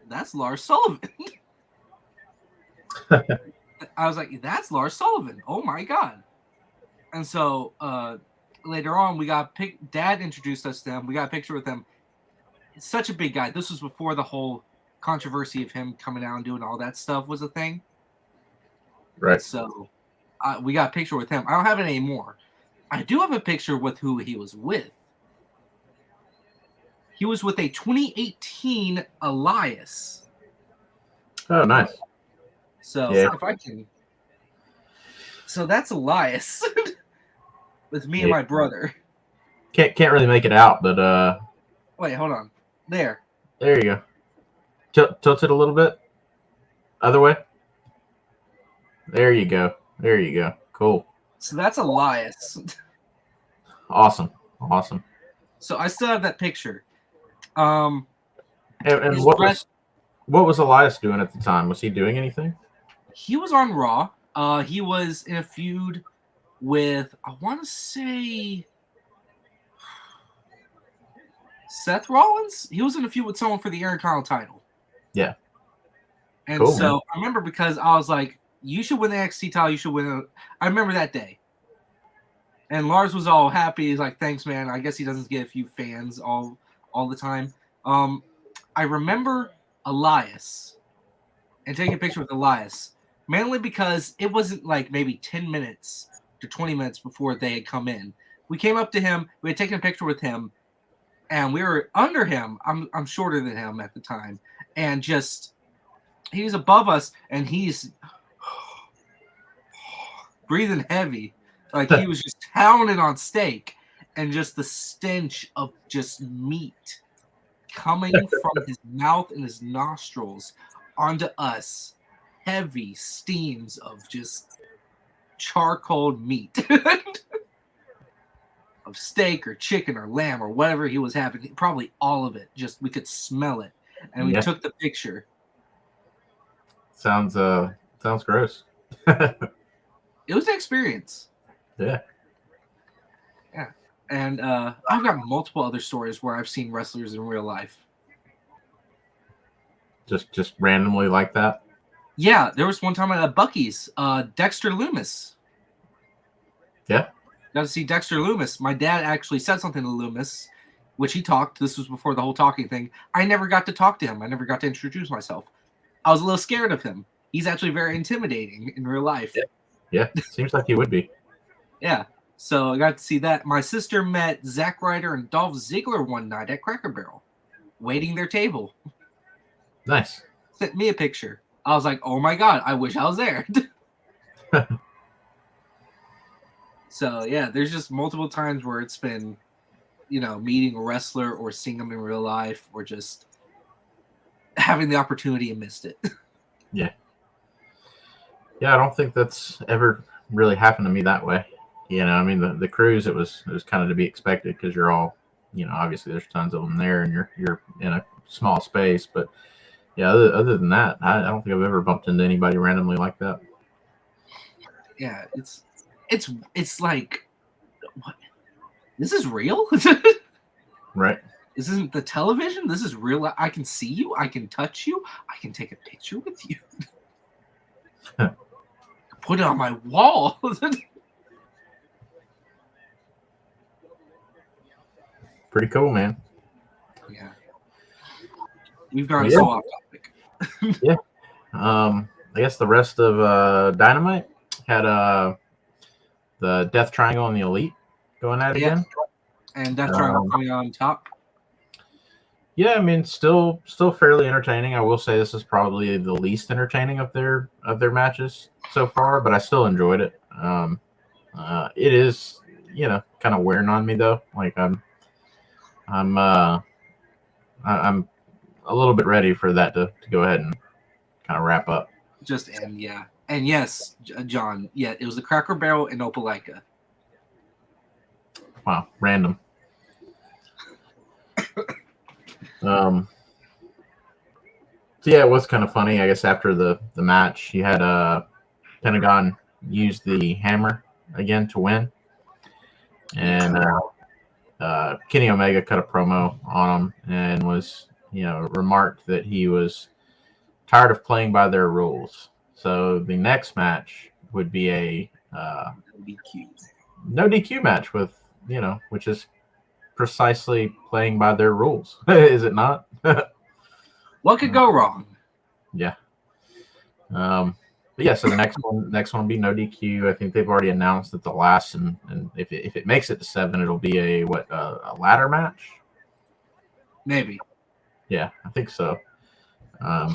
that's Lars Sullivan. I was like, that's Lars Sullivan. Oh my god. And so later on, we got Dad introduced us to him. We got a picture with him. It's such a big guy. This was before the whole controversy of him coming out and doing all that stuff was a thing. Right. And so we got a picture with him. I don't have it anymore. I do have a picture with who he was with. He was with a 2018 Elias. Oh, nice. So if I can. So that's Elias with me and my brother. Can't really make it out, but wait, hold on. There you go. Tilt it a little bit. Other way. There you go. Cool. So that's Elias. Awesome. So I still have that picture. And what was Elias doing at the time? Was he doing anything? He was on Raw. He was in a feud with, I want to say, Seth Rollins. He was in a feud with someone for the Intercontinental title. Yeah. And cool, so man. I remember because I was like, you should win the NXT title. You should win it. I remember that day. And Lars was all happy. He's like, thanks, man. I guess he doesn't get a few fans all the time. I remember Elias and taking a picture with Elias, mainly because it wasn't like maybe 10 minutes to 20 minutes before they had come in. We came up to him. We had taken a picture with him, and we were under him. I'm shorter than him at the time. And just, he's above us, and he's breathing heavy. Like he was just pounding on steak, and just the stench of just meat coming from his mouth and his nostrils onto us. Heavy steams of just charcoal meat. Of steak or chicken or lamb or whatever he was having. Probably all of it. Just we could smell it. And we took the picture. Sounds gross. It was an experience. Yeah. And I've got multiple other stories where I've seen wrestlers in real life. Just randomly like that? Yeah, there was one time at Buc-ee's, Dexter Loomis. Yeah. Got to see Dexter Loomis. My dad actually said something to Loomis, which he talked. This was before the whole talking thing. I never got to talk to him. I never got to introduce myself. I was a little scared of him. He's actually very intimidating in real life. Yeah. Seems like he would be. Yeah. So I got to see that. My sister met Zack Ryder and Dolph Ziggler one night at Cracker Barrel, waiting their table. Nice. Sent me a picture. I was like, oh my God, I wish I was there. So, yeah, there's just multiple times where it's been, meeting a wrestler or seeing them in real life or just having the opportunity and missed it. Yeah. Yeah, I don't think that's ever really happened to me that way. I mean, the cruise, it was kind of to be expected because you're all, obviously there's tons of them there and you're in a small space. But, yeah, other than that, I don't think I've ever bumped into anybody randomly like that. Yeah, it's like, what? This is real? Right. This isn't the television. This is real. I can see you. I can touch you. I can take a picture with you. Put it on my wall. Pretty cool, man. Yeah. We've gone so off topic. Yeah. I guess the rest of Dynamite had the Death Triangle and the Elite going at it again. And Death Triangle coming on top. Yeah, I mean, still fairly entertaining. I will say this is probably the least entertaining of their matches so far, but I still enjoyed it. It is, kind of wearing on me though. Like I'm a little bit ready for that to go ahead and kind of wrap up. Just end, yeah. And yes, John, yeah, it was the Cracker Barrel in Opelika. Wow, random. So yeah, it was kind of funny. I guess after the match, you had Pentagon use the hammer again to win, and Kenny Omega cut a promo on him and was remarked that he was tired of playing by their rules. So the next match would be a DQ. no DQ match with, which is precisely playing by their rules. Is it not? What could go wrong? Yeah. But yeah, so the next one will be no DQ. I think they've already announced that the last, and if it makes it to 7, it'll be a ladder match. Maybe. Yeah, I think so. I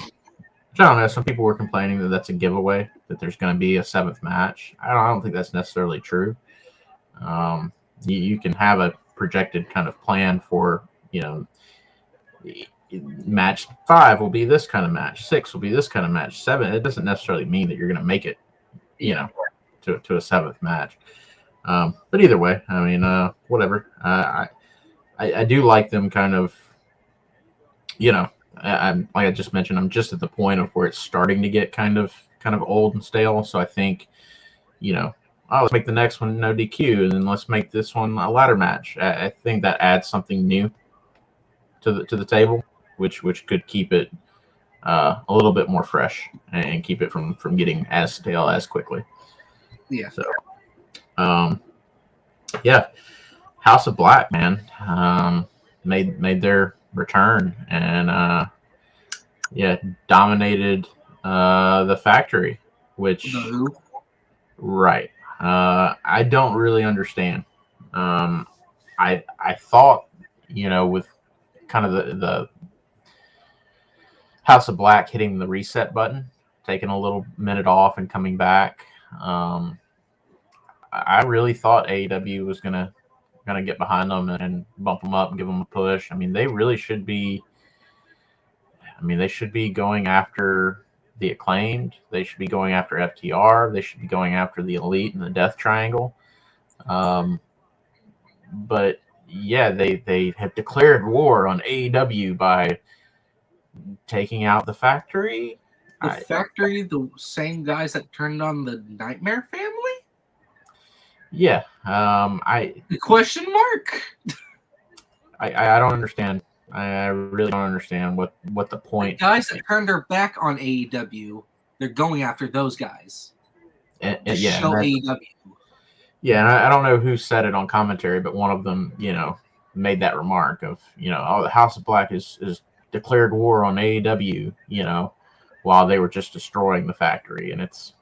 don't know. Some people were complaining that that's a giveaway, that there's going to be a 7th match. I don't think that's necessarily true. You can have a projected kind of plan for, match 5 will be this kind of match, 6 will be this kind of match, 7. It doesn't necessarily mean that you're going to make it, to a 7th match. But either way, I mean, whatever. I do like them kind of, I'm like I just mentioned, I'm just at the point of where it's starting to get kind of old and stale. So I think, let's make the next one no DQ, and then let's make this one a ladder match. I think that adds something new to the table, which could keep it a little bit more fresh and keep it from getting as stale as quickly. Yeah. So, yeah, House of Black, man, made their return and dominated the Factory, which right. I don't really understand. I thought, with kind of the House of Black hitting the reset button, taking a little minute off and coming back. I really thought AEW was gonna get behind them and bump them up and give them a push. I mean, they really should be. I mean, they should be going after the Acclaimed. They should be going after FTR. They should be going after the Elite and the Death Triangle. But yeah, they have declared war on AEW by taking out the Factory. Factory, the same guys that turned on the Nightmare Family? Yeah. The question mark? I don't understand. I really don't understand what the point. The guys that turned their back on AEW, they're going after those guys. Show AEW. Yeah, and I don't know who said it on commentary, but one of them, made that remark of, the House of Black is declared war on AEW, while they were just destroying the Factory. And it's,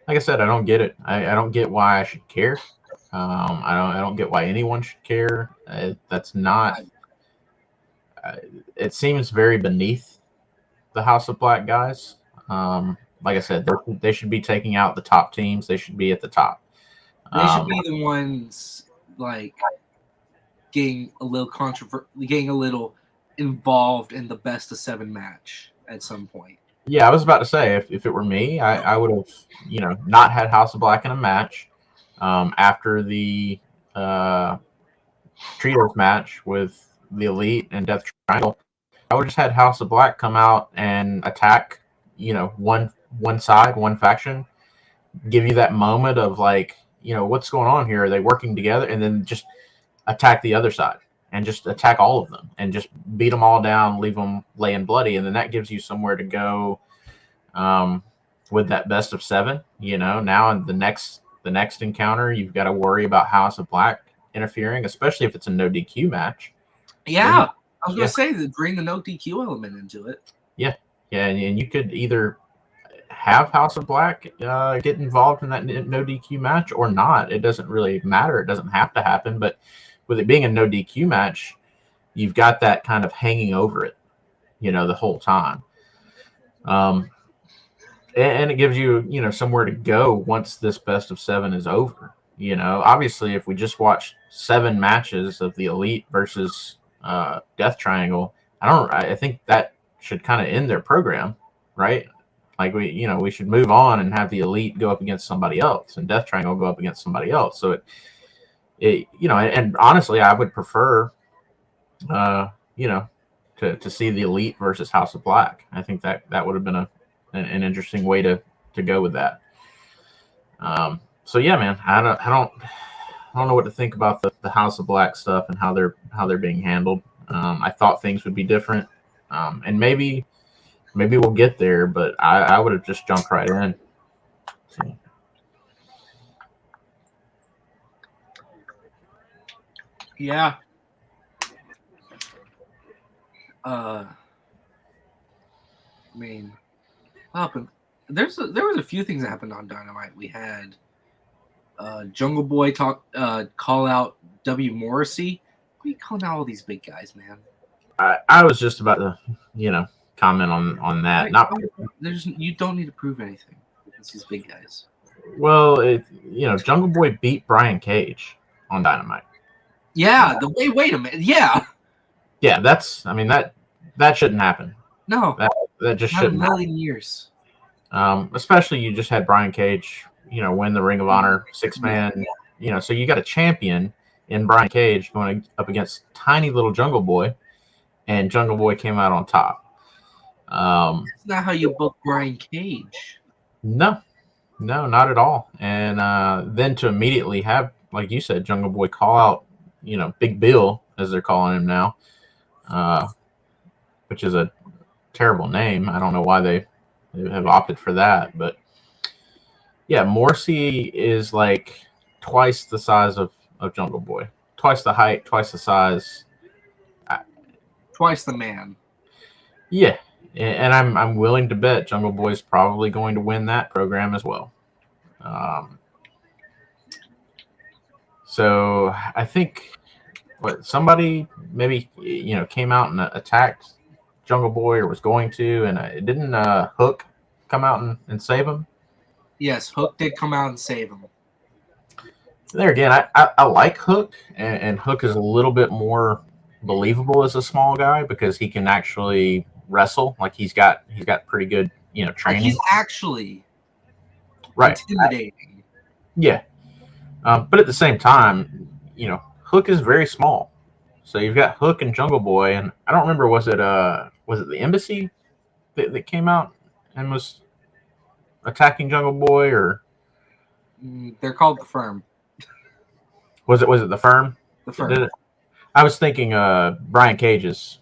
like I said, I don't get it. I don't get why I should care. I don't get why anyone should care. That's not. It seems very beneath the House of Black guys. Like I said, they should be taking out the top teams. They should be at the top. They should be the ones like getting a little involved in the best of 7 match at some point. Yeah, I was about to say if it were me, I would have not had House of Black in a match after the trios match with the Elite and Death Triangle. I would have just had House of Black come out and attack one side, one faction, give you that moment of like, what's going on here? Are they working together? And then just attack the other side and just attack all of them and just beat them all down, leave them laying bloody. And then that gives you somewhere to go with that best of 7. Now in the next encounter, you've got to worry about House of Black interfering, especially if it's a no DQ match. Yeah, I was going to say that bring the no DQ element into it. Yeah, and you could either have House of Black get involved in that no DQ match or not. It doesn't really matter. It doesn't have to happen. But with it being a no DQ match, you've got that kind of hanging over it, the whole time. And it gives you, somewhere to go once this best of 7 is over. Obviously, if we just watch 7 matches of the Elite versus Death Triangle, I think that should kind of end their program, right? Like we should move on and have the Elite go up against somebody else and Death Triangle go up against somebody else. So and honestly, I would prefer, to see the Elite versus House of Black. I think that would have been an interesting way to go with that. So yeah, man, I don't know what to think about the House of Black stuff and how they're being handled. I thought things would be different, and maybe we'll get there. But I would have just jumped right in. So. Yeah. I mean, but there was a few things that happened on Dynamite. We had Jungle Boy call out W. Morrissey. Why are you calling out all these big guys, man? I was just about to, comment on that. You don't need to prove anything against these big guys. Well, Jungle Boy beat Brian Cage on Dynamite. Yeah, wait a minute. Yeah. Yeah, that shouldn't happen. No. That just shouldn't happen. 1,000,000 years. Especially you just had Brian Cage, win the Ring of Honor 6-man, so you got a champion in Brian Cage going up against tiny little Jungle Boy, and Jungle Boy came out on top. That's not how you book Brian Cage. No, not at all. And then to immediately have, like you said, Jungle Boy call out, Big Bill, as they're calling him now, which is a terrible name. I don't know why they have opted for that, but yeah, Morrissey is like twice the size of Jungle Boy, twice the height, twice the size, twice the man. Yeah, and I'm willing to bet Jungle Boy is probably going to win that program as well. So I think somebody maybe came out and attacked Jungle Boy, or was going to, and it didn't Hook come out and save him? Yes, Hook did come out and save him. There again, I like Hook, and Hook is a little bit more believable as a small guy because he can actually wrestle. Like he's got pretty good training. He's actually right intimidating. Yeah, but at the same time, Hook is very small. So you've got Hook and Jungle Boy, and I don't remember, was it the Embassy that came out and was attacking Jungle Boy, or they're called the Firm. Was it the Firm? The Firm. I was thinking Brian Cage's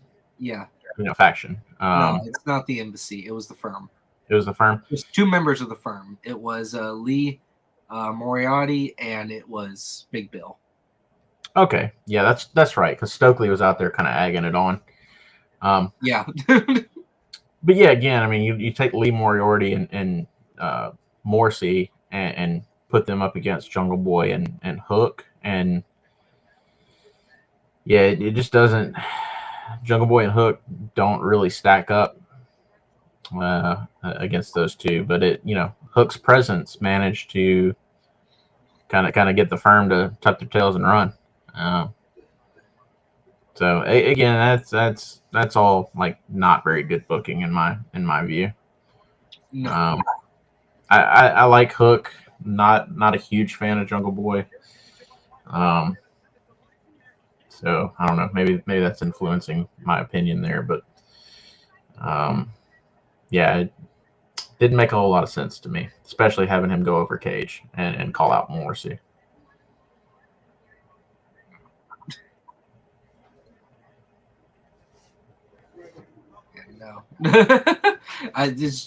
faction. No, it's not the Embassy. It was the Firm. It was the Firm. There's two members of the Firm. It was Lee Moriarty, and it was Big Bill. Okay, yeah, that's right. Because Stokely was out there kind of egging it on. Yeah. But yeah, again, I mean, you take Lee Moriarty and Morrissey and put them up against Jungle Boy and Hook, and yeah, it just doesn't. Jungle Boy and Hook don't really stack up against those two, but Hook's presence managed to kind of get the Firm to tuck their tails and run. So again, that's all like not very good booking in my view. No. I like Hook. Not a huge fan of Jungle Boy. So I don't know. Maybe that's influencing my opinion there, but yeah, it didn't make a whole lot of sense to me, especially having him go over Cage and call out Morrissey.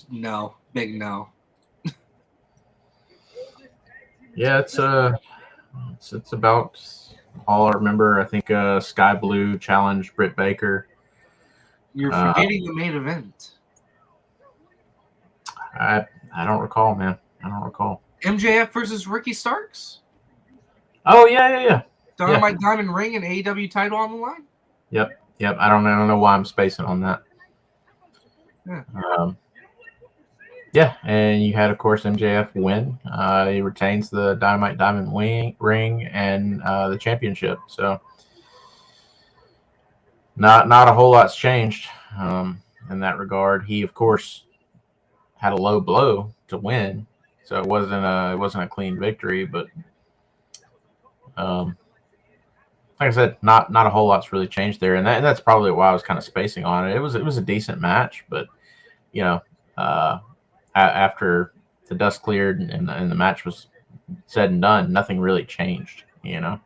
No. Big no. Yeah, it's about all I remember. I think Sky Blue challenged Britt Baker. You're forgetting the main event. I don't recall, man. I don't recall. MJF versus Ricky Starks. Oh yeah. Dynamite Diamond Ring and AEW title on the line. Yep. I don't know why I'm spacing on that. Yeah. And you had, of course, MJF win. He retains the Dynamite Diamond ring and the championship. So not a whole lot's changed in that regard. He, of course, had a low blow to win, so it wasn't a clean victory. But like I said, not a whole lot's really changed there, and that's probably why I was kind of spacing on it. It was a decent match, but after the dust cleared and the match was said and done, nothing really changed. Yeah.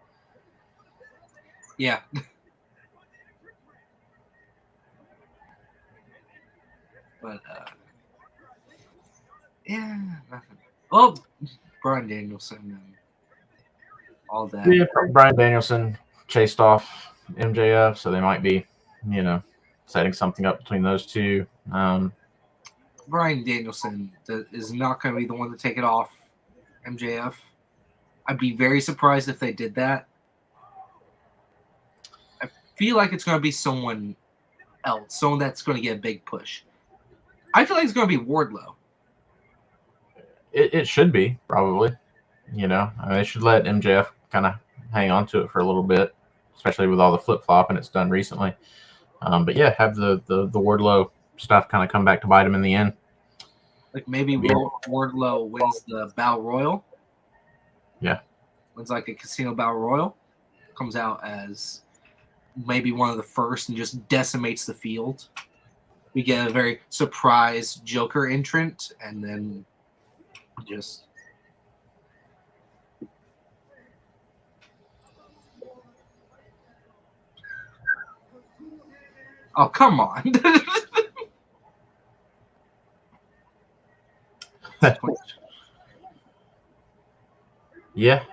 But yeah, nothing. Well, Bryan Danielson and all that. Yeah, Bryan Danielson chased off MJF, so they might be, setting something up between those two. Bryan Danielson is not going to be the one to take it off MJF. I'd be very surprised if they did that. I feel like it's going to be someone else, someone that's going to get a big push. I feel like it's going to be Wardlow. It should be, probably. They should let MJF kind of hang on to it for a little bit, especially with all the flip-flopping it's done recently. But yeah, have the Wardlow stuff kind of come back to bite him in the end. Like maybe Wardlow wins the Battle Royal. Yeah. Wins like a casino Battle Royal. Comes out as maybe one of the first and just decimates the field. We get a very surprise Joker entrant and then just... Oh, come on. Yeah.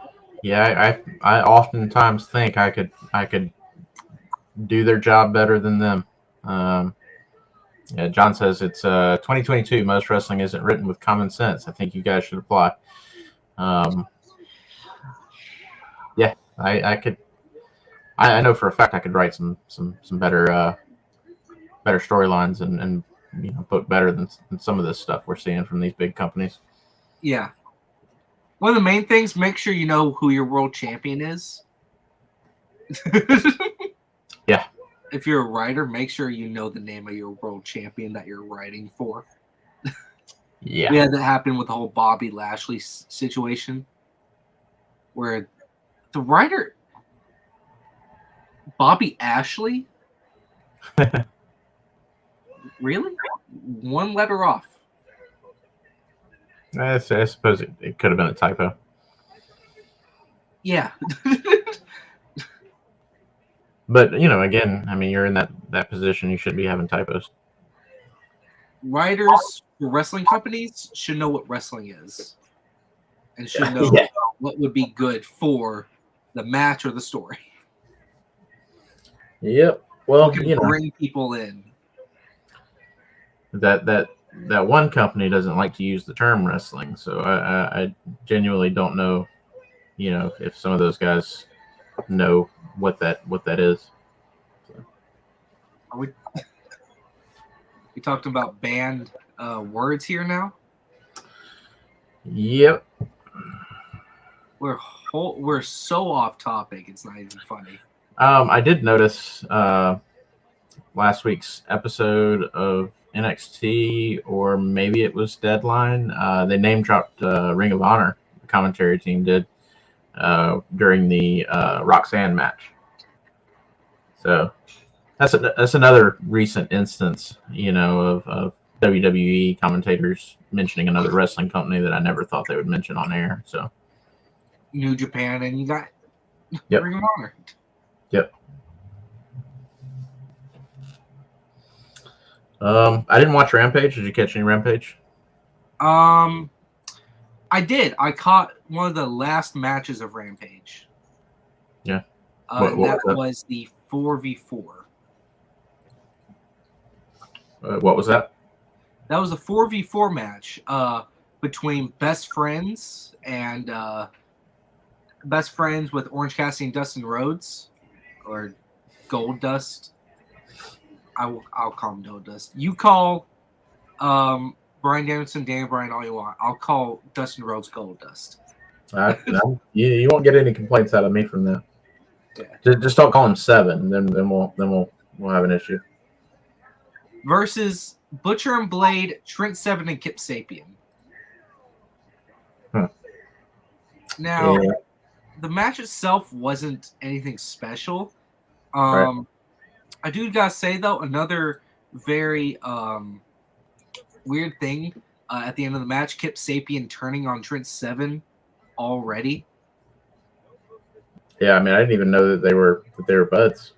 I oftentimes think I could do their job better than them. Yeah, John says it's 2022. Most wrestling isn't written with common sense. I think you guys should apply. Yeah, I could. I know for a fact I could write some better storylines and book better than some of this stuff we're seeing from these big companies. Yeah. One of the main things, make sure you know who your world champion is. Yeah. If you're a writer, make sure you know the name of your world champion that you're writing for. Yeah. We had that happen with the whole Bobby Lashley situation where the writer, Bobby Ashley, really? One letter off. I suppose it could have been a typo. Yeah. But, again, I mean, you're in that position. You shouldn't be having typos. Writers for wrestling companies should know what wrestling is and should know what would be good for the match or the story. Yep. Well, bring people in. That one company doesn't like to use the term wrestling, so I genuinely don't know, if some of those guys know what that is. Are we talking about banned words here now? Yep. We're so off topic. It's not even funny. I did notice last week's episode of NXT, or maybe it was Deadline. They name dropped Ring of Honor. The commentary team did during the Roxanne match. So that's another recent instance, of WWE commentators mentioning another wrestling company that I never thought they would mention on air. So New Japan, and you got Ring of Honor. Yep. I didn't watch Rampage. Did you catch any Rampage? I did. I caught one of the last matches of Rampage. Yeah. What was the 4v4. What was that? That was a 4v4 match between Best Friends and Best Friends with Orange Cassidy and Dustin Rhodes, or Gold Dust. I'll call him Gold Dust. You call Bryan Danielson, Daniel Bryan all you want. I'll call Dustin Rhodes Gold Dust. No, you won't get any complaints out of me from that. Yeah. Just don't call him Seven. Then we'll have an issue. Versus Butcher and Blade, Trent Seven, and Kip Sapien. Now, the match itself wasn't anything special. Right. I do gotta say though, another very weird thing at the end of the match, Kip Sapien turning on Trent Seven already. Yeah, I mean, I didn't even know that they were buds.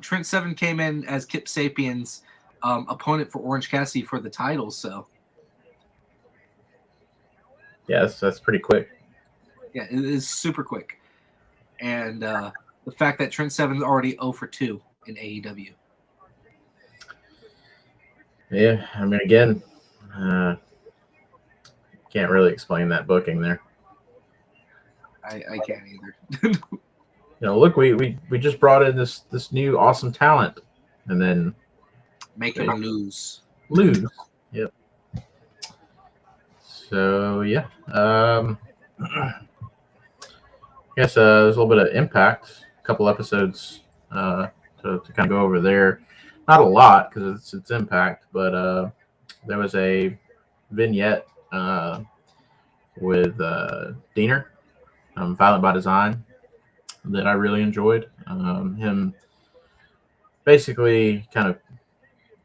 Trent Seven came in as Kip Sapien's opponent for Orange Cassidy for the title. So yeah, that's pretty quick. yeah, it is super quick. And the fact that Trent Seven's already 0 for 2 in AEW. Yeah, I mean, again, can't really explain that booking there. I can't either. Look, we just brought in this new awesome talent, and then make him lose. Yep. So yeah, guess there's a little bit of Impact, a couple episodes to kind of go over there. Not a lot because it's Impact, but there was a vignette with Diener, Violent by Design, that I really enjoyed. Him basically kind of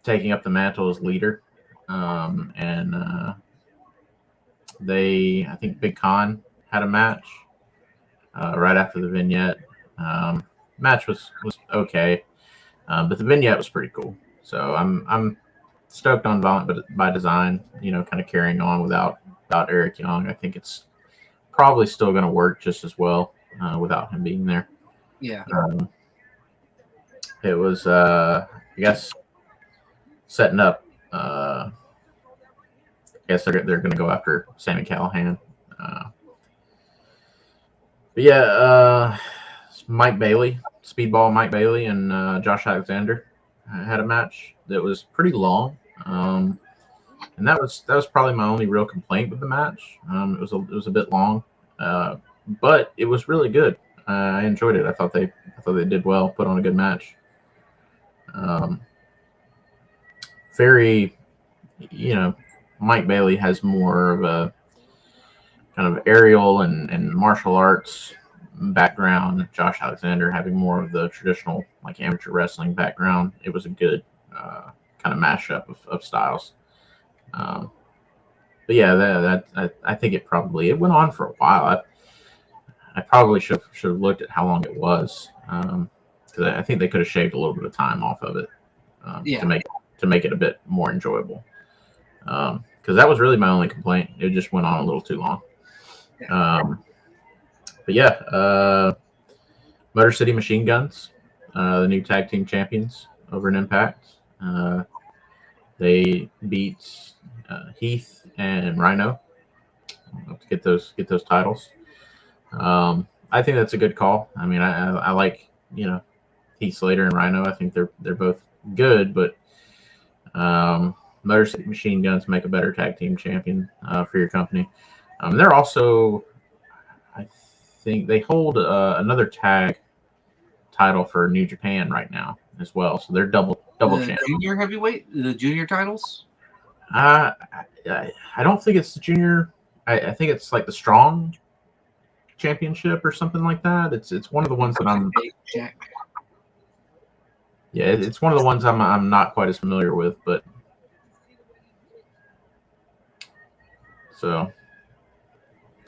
taking up the mantle as leader, and I think Big Con had a match right after the vignette. Match was okay, but the vignette was pretty cool. So I'm stoked on Violent by Design. Kind of carrying on without Eric Young. I think it's probably still going to work just as well without him being there. Yeah. It was I guess setting up. I guess they're going to go after Sami Callihan. But yeah, Mike Bailey, Speedball Mike Bailey, and Josh Alexander had a match that was pretty long, and that was probably my only real complaint with the match. It was a bit long, but it was really good. I enjoyed it. I thought they did well, put on a good match. Very, Mike Bailey has more of a kind of aerial and martial arts background. Josh Alexander having more of the traditional like amateur wrestling background. It was a good kind of mashup of styles. But yeah, I think it went on for a while. I probably should have looked at how long it was, because I think they could have shaved a little bit of time off of it to make it a bit more enjoyable. Because that was really my only complaint. It just went on a little too long. But yeah, Motor City Machine Guns, the new tag team champions over in Impact. They beat Heath and Rhino to get those titles. I think that's a good call. I mean, I like Heath Slater and Rhino. I think they're both good, but Motor City Machine Guns make a better tag team champion for your company. They're also, I think, they hold another tag title for New Japan right now as well. So they're double champions. Junior heavyweight, the junior titles. I don't think it's the junior. I think it's like the strong championship or something like that. It's one of the ones that I'm. Yeah, it's one of the ones I'm not quite as familiar with, but so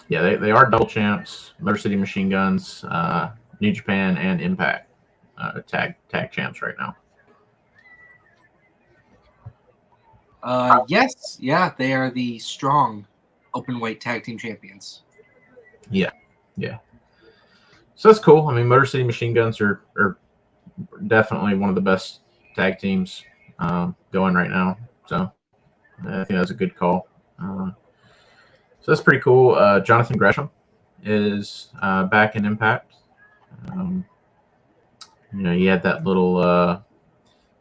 yeah, they are double champs. Motor City Machine Guns, New Japan, and Impact tag champs right now. Yes, yeah, they are the strong open weight tag team champions. Yeah. So that's cool. I mean, Motor City Machine Guns are definitely one of the best tag teams going right now. So I think that's a good call. So that's pretty cool. Jonathan Gresham is back in Impact. He had that little.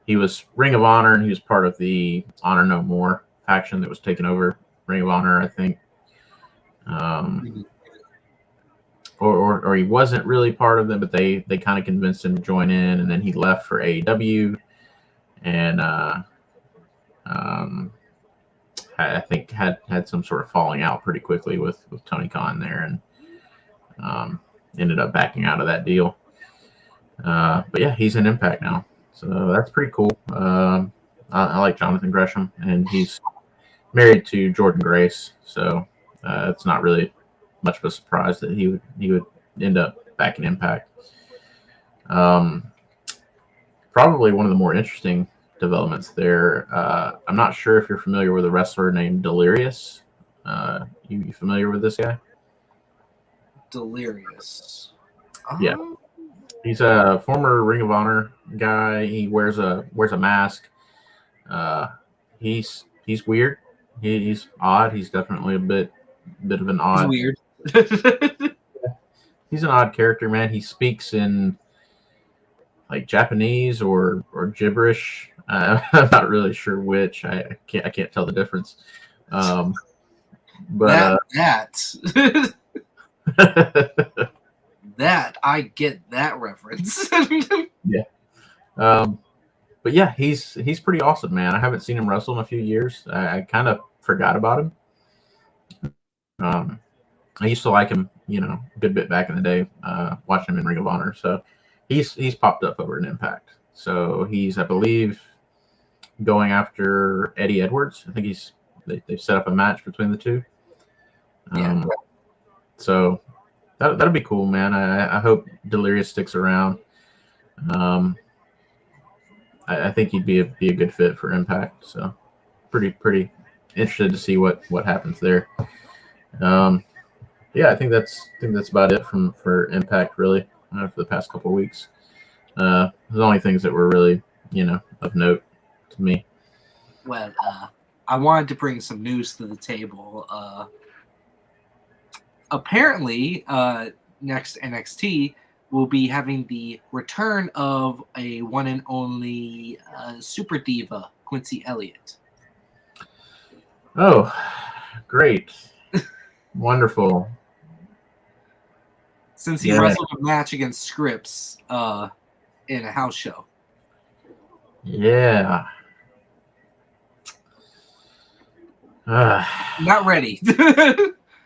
He was Ring of Honor, and he was part of the Honor No More faction that was taking over Ring of Honor, I think. Or he wasn't really part of them, but they kind of convinced him to join in, and then he left for AEW, and I think had some sort of falling out pretty quickly with Tony Khan there, and ended up backing out of that deal. But yeah, he's in Impact now, so that's pretty cool. I like Jonathan Gresham, and he's married to Jordan Grace, so it's not really much of a surprise that he would end up back in Impact. Probably one of the more interesting developments there. I'm not sure if you're familiar with a wrestler named Delirious. You familiar with this guy? Delirious. Yeah. He's a former Ring of Honor guy. He wears a mask. He's weird. He's odd. He's definitely a bit of an He's odd. weird. He's an odd character, man. He speaks in like Japanese or gibberish. I'm not really sure which. I can't tell the difference. But that I get that reference. yeah. But yeah, he's pretty awesome, man. I haven't seen him wrestle in a few years. I kind of forgot about him. I used to like him, a good bit back in the day, watching him in Ring of Honor. So he's popped up over in Impact. So he's, I believe, going after Eddie Edwards. I think they've set up a match between the two. Yeah. So that'll be cool, man. I hope Delirious sticks around. I think he'd be a good fit for Impact. So pretty interested to see what happens there. Yeah, I think that's about it for Impact, really, for the past couple of weeks. The only things that were really, of note to me. Well, I wanted to bring some news to the table. Apparently, next NXT will be having the return of a one and only super diva, Quincy Elliott. Oh, great. Wonderful. Since he wrestled a match against Scripps in a house show. Yeah. Not ready.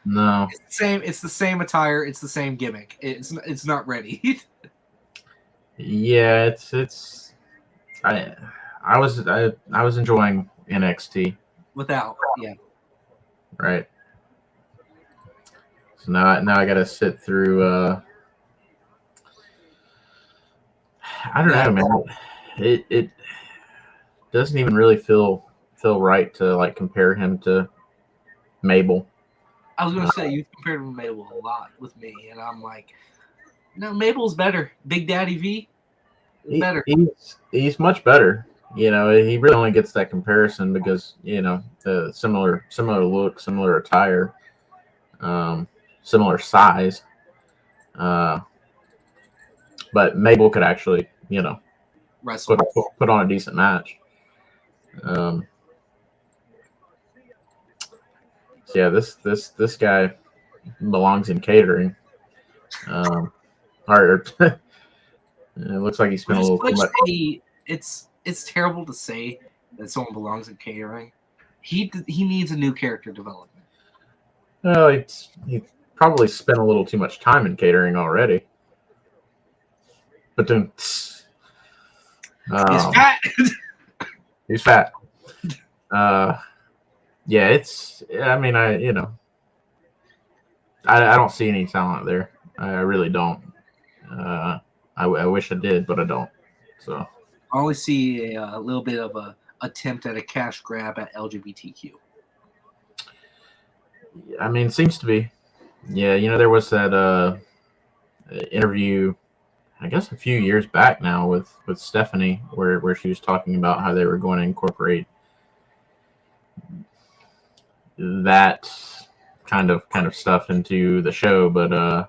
No. It's the same attire. It's the same gimmick. It's not ready. Yeah, I was enjoying NXT. Without, yeah. Right. So now I got to sit through. I don't know, man. It doesn't even really feel right to like compare him to Mabel. I was gonna say you compared him to Mabel a lot with me, and I'm like, no, Mabel's better. Big Daddy V is better. He's much better. He really only gets that comparison because the similar look, similar attire, similar size. But Mabel could actually, wrestle, put on a decent match. So yeah, this guy belongs in catering. Or it looks like he spent a little too much. It's terrible to say that someone belongs in catering. He needs a new character development. Well, he probably spent a little too much time in catering already. But then he's fat. He's fat. Yeah, I don't see any talent there. I really don't. I wish I did, but I don't. So I only see a little bit of a attempt at a cash grab at LGBTQ. I mean, seems to be. Yeah, there was that interview, I guess a few years back now with Stephanie, where she was talking about how they were going to incorporate that kind of stuff into the show, but I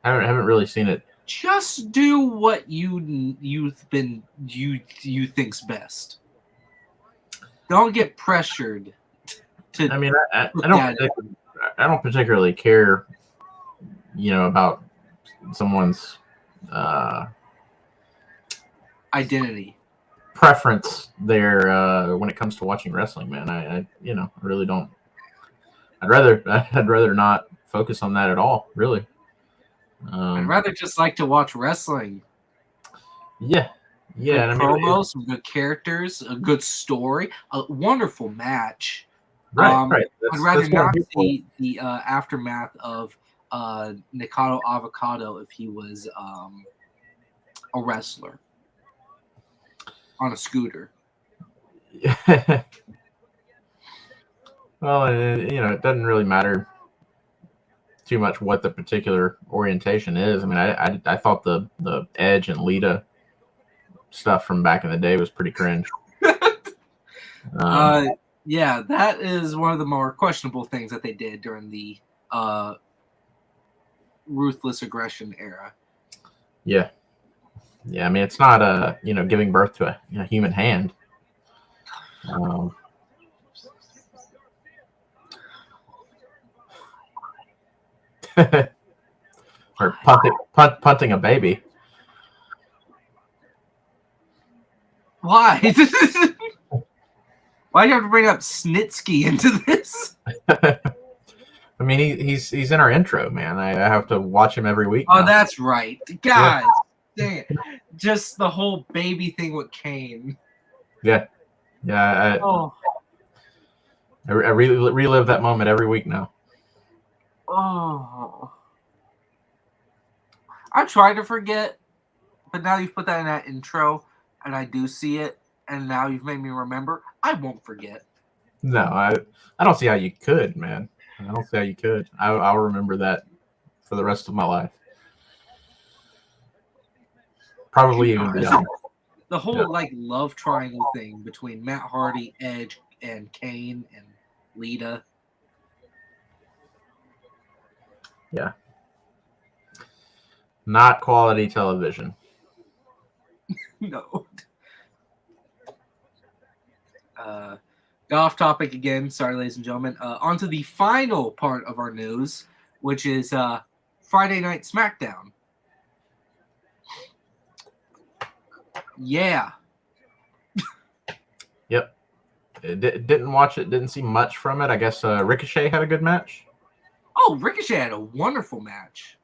haven't really seen it. Just do what you think's best. Don't get pressured to. I mean, I don't particularly care, about someone's identity, preference there when it comes to watching wrestling, man. I really don't. I'd rather not focus on that at all, really. I'd rather just like to watch wrestling. Yeah. Good promos, some good characters, a good story, a wonderful match. Right. I'd rather not see the aftermath of Nikado Avocado if he was a wrestler on a scooter. Well, it doesn't really matter too much what the particular orientation is. I mean, I thought the Edge and Lita stuff from back in the day was pretty cringe. Yeah, that is one of the more questionable things that they did during the ruthless aggression era. Yeah. I mean, it's not giving birth to a human hand. Or punting a baby. Why? Why do you have to bring up Snitsky into this? I mean, he's in our intro, man. I have to watch him every week. Oh, that's right. God, dang it. Just the whole baby thing with Kane. Yeah. I relive that moment every week now. Oh. I try to forget, but now you've put that in that intro, and I do see it, and now you've made me remember. I won't forget. No, I don't see how you could, man. I don't see how you could. I'll remember that for the rest of my life. Probably even beyond. The whole love triangle thing between Matt Hardy, Edge, and Kane and Lita. Yeah. Not quality television. No. Got off topic again. Sorry, ladies and gentlemen. On to the final part of our news, which is Friday Night SmackDown. Yeah. Yep. Didn't watch it. Didn't see much from it. I guess Ricochet had a good match. Oh, Ricochet had a wonderful match.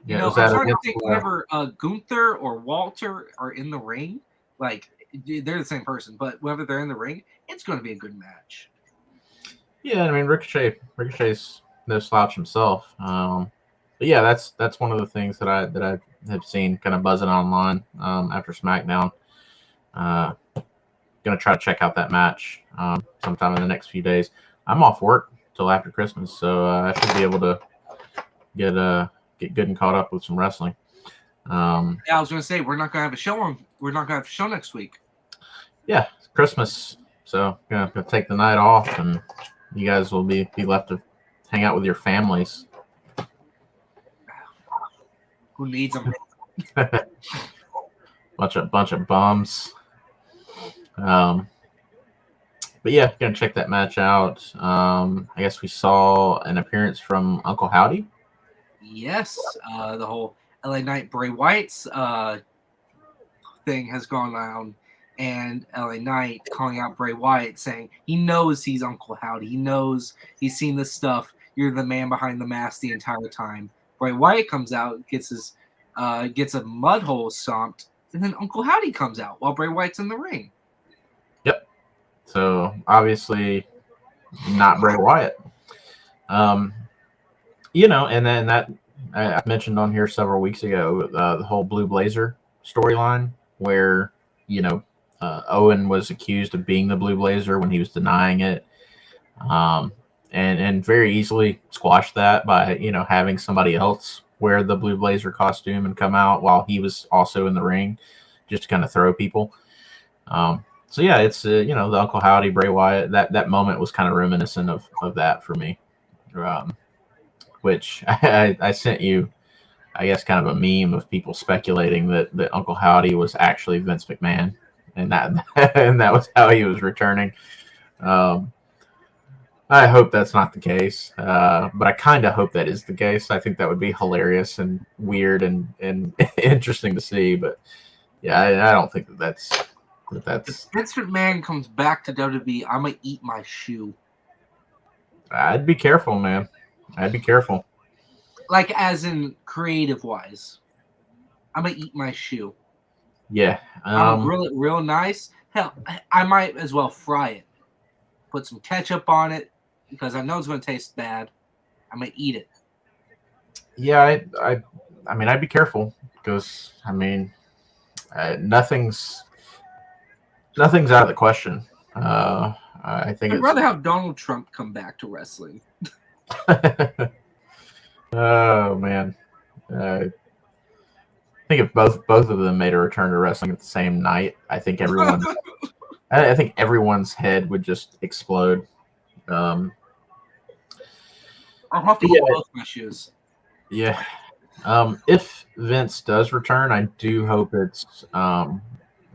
Yeah, I'm trying to think whenever Gunther or Walter are in the ring, they're the same person, but whenever they're in the ring, it's going to be a good match. Yeah, I mean Ricochet's no slouch himself. But yeah, that's one of the things that I have seen kind of buzzing online after SmackDown. Gonna try to check out that match sometime in the next few days. I'm off work till after Christmas, so I should be able to get good and caught up with some wrestling. Yeah, I was gonna say we're not gonna have a show next week. Yeah, it's Christmas, so gonna take the night off, and you guys will be left to hang out with your families. Who needs them? bunch of bums. But yeah, gonna check that match out. I guess we saw an appearance from Uncle Howdy. Yes, the whole LA Knight Bray Wyatt's thing has gone down, and LA Knight calling out Bray Wyatt, saying he knows he's Uncle Howdy. He knows he's seen this stuff. You're the man behind the mask the entire time. Bray Wyatt comes out, gets a mud hole stomped, and then Uncle Howdy comes out while Bray Wyatt's in the ring. Yep. So obviously not Bray Wyatt. And then that I mentioned on here several weeks ago, the whole Blue Blazer storyline where, Owen was accused of being the Blue Blazer when he was denying it. And very easily squashed that by, having somebody else wear the Blue Blazer costume and come out while he was also in the ring just to kind of throw people. So yeah, it's, the Uncle Howdy, Bray Wyatt, that moment was kind of reminiscent of that for me. Which I sent you, I guess, kind of a meme of people speculating that Uncle Howdy was actually Vince McMahon, and that was how he was returning. I hope that's not the case, but I kind of hope that is the case. I think that would be hilarious and weird and interesting to see. But yeah, I don't think that's. If Vince McMahon comes back to WWE, I'm gonna eat my shoe. I'd be careful, man. I'd be careful. Like, as in creative wise, I'm gonna eat my shoe. Yeah. I'm gonna grill it real nice. Hell, I might as well fry it. Put some ketchup on it because I know it's gonna taste bad. I'm gonna eat it. Yeah, I mean, I'd be careful because nothing's nothing's out of the question. I think I'd rather have Donald Trump come back to wrestling. Oh man, I think if both of them made a return to wrestling at the same night, I think everyone's head would just explode. I'll have to wear both my shoes. Yeah. If Vince does return, I do hope it's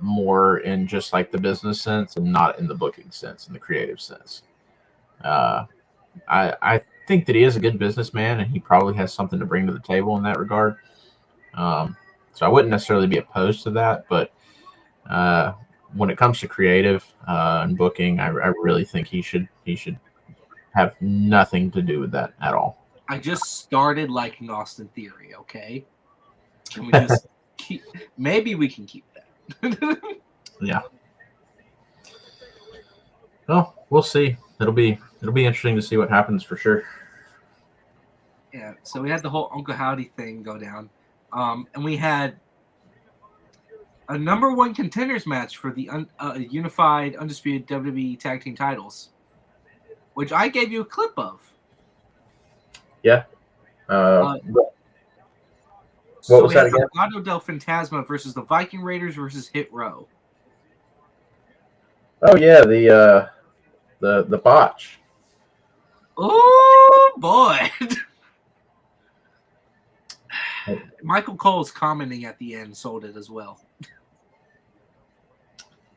more in just like the business sense and not in the booking sense and the creative sense. I think that he is a good businessman and he probably has something to bring to the table in that regard. So I wouldn't necessarily be opposed to that, but when it comes to creative and booking, I really think he should have nothing to do with that at all. I just started liking Austin Theory. Okay, can we just keep? Maybe we can keep that. Yeah. Well, we'll see. It'll be interesting to see what happens for sure. Yeah. So we had the whole Uncle Howdy thing go down, and we had a number one contenders match for the unified undisputed WWE tag team titles, which I gave you a clip of. Yeah. What was that again? Legado del Fantasma versus the Viking Raiders versus Hit Row. Oh yeah, the botch. Oh boy. Michael Cole's commenting at the end sold it as well.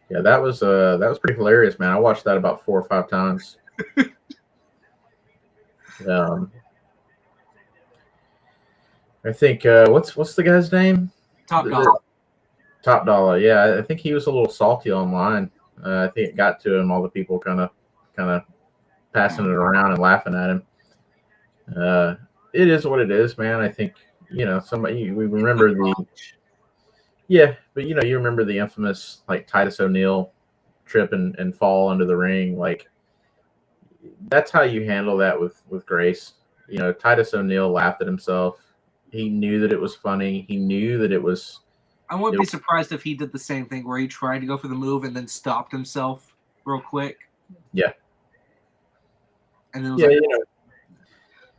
Yeah, that was pretty hilarious, man. I watched that about 4 or 5 times. I think what's the guy's name? Top Dollar. Top Dollar. Yeah, I think he was a little salty online. I think it got to him. All the people kind of passing it around and laughing at him. It is what it is, man. I think we remember but you remember the infamous like Titus O'Neil trip and fall under the ring. Like that's how you handle that with grace. Titus O'Neil laughed at himself. He knew that it was funny. He knew that it was. I wouldn't be surprised if he did the same thing where he tried to go for the move and then stopped himself real quick. Yeah. And then it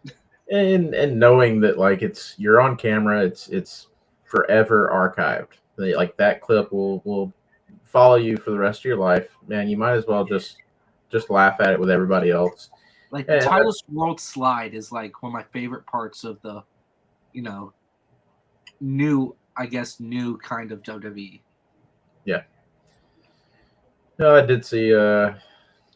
was and knowing that like you're on camera, it's forever archived. Like that clip will follow you for the rest of your life. Man, you might as well just laugh at it with everybody else. Like the Titus World Slide is like one of my favorite parts of the new kind of WWE. Yeah. No, I did see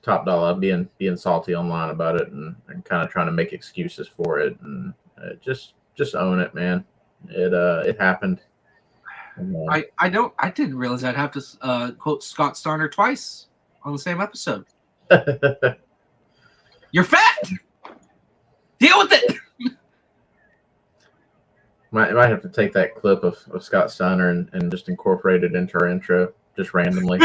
Top Dollar being salty online about it and kind of trying to make excuses for it and just own it, man. It happened. I didn't realize I'd have to quote Scott Steiner twice on the same episode. You're fat. Deal with it. Might have to take that clip of Scott Steiner and just incorporate it into our intro just randomly.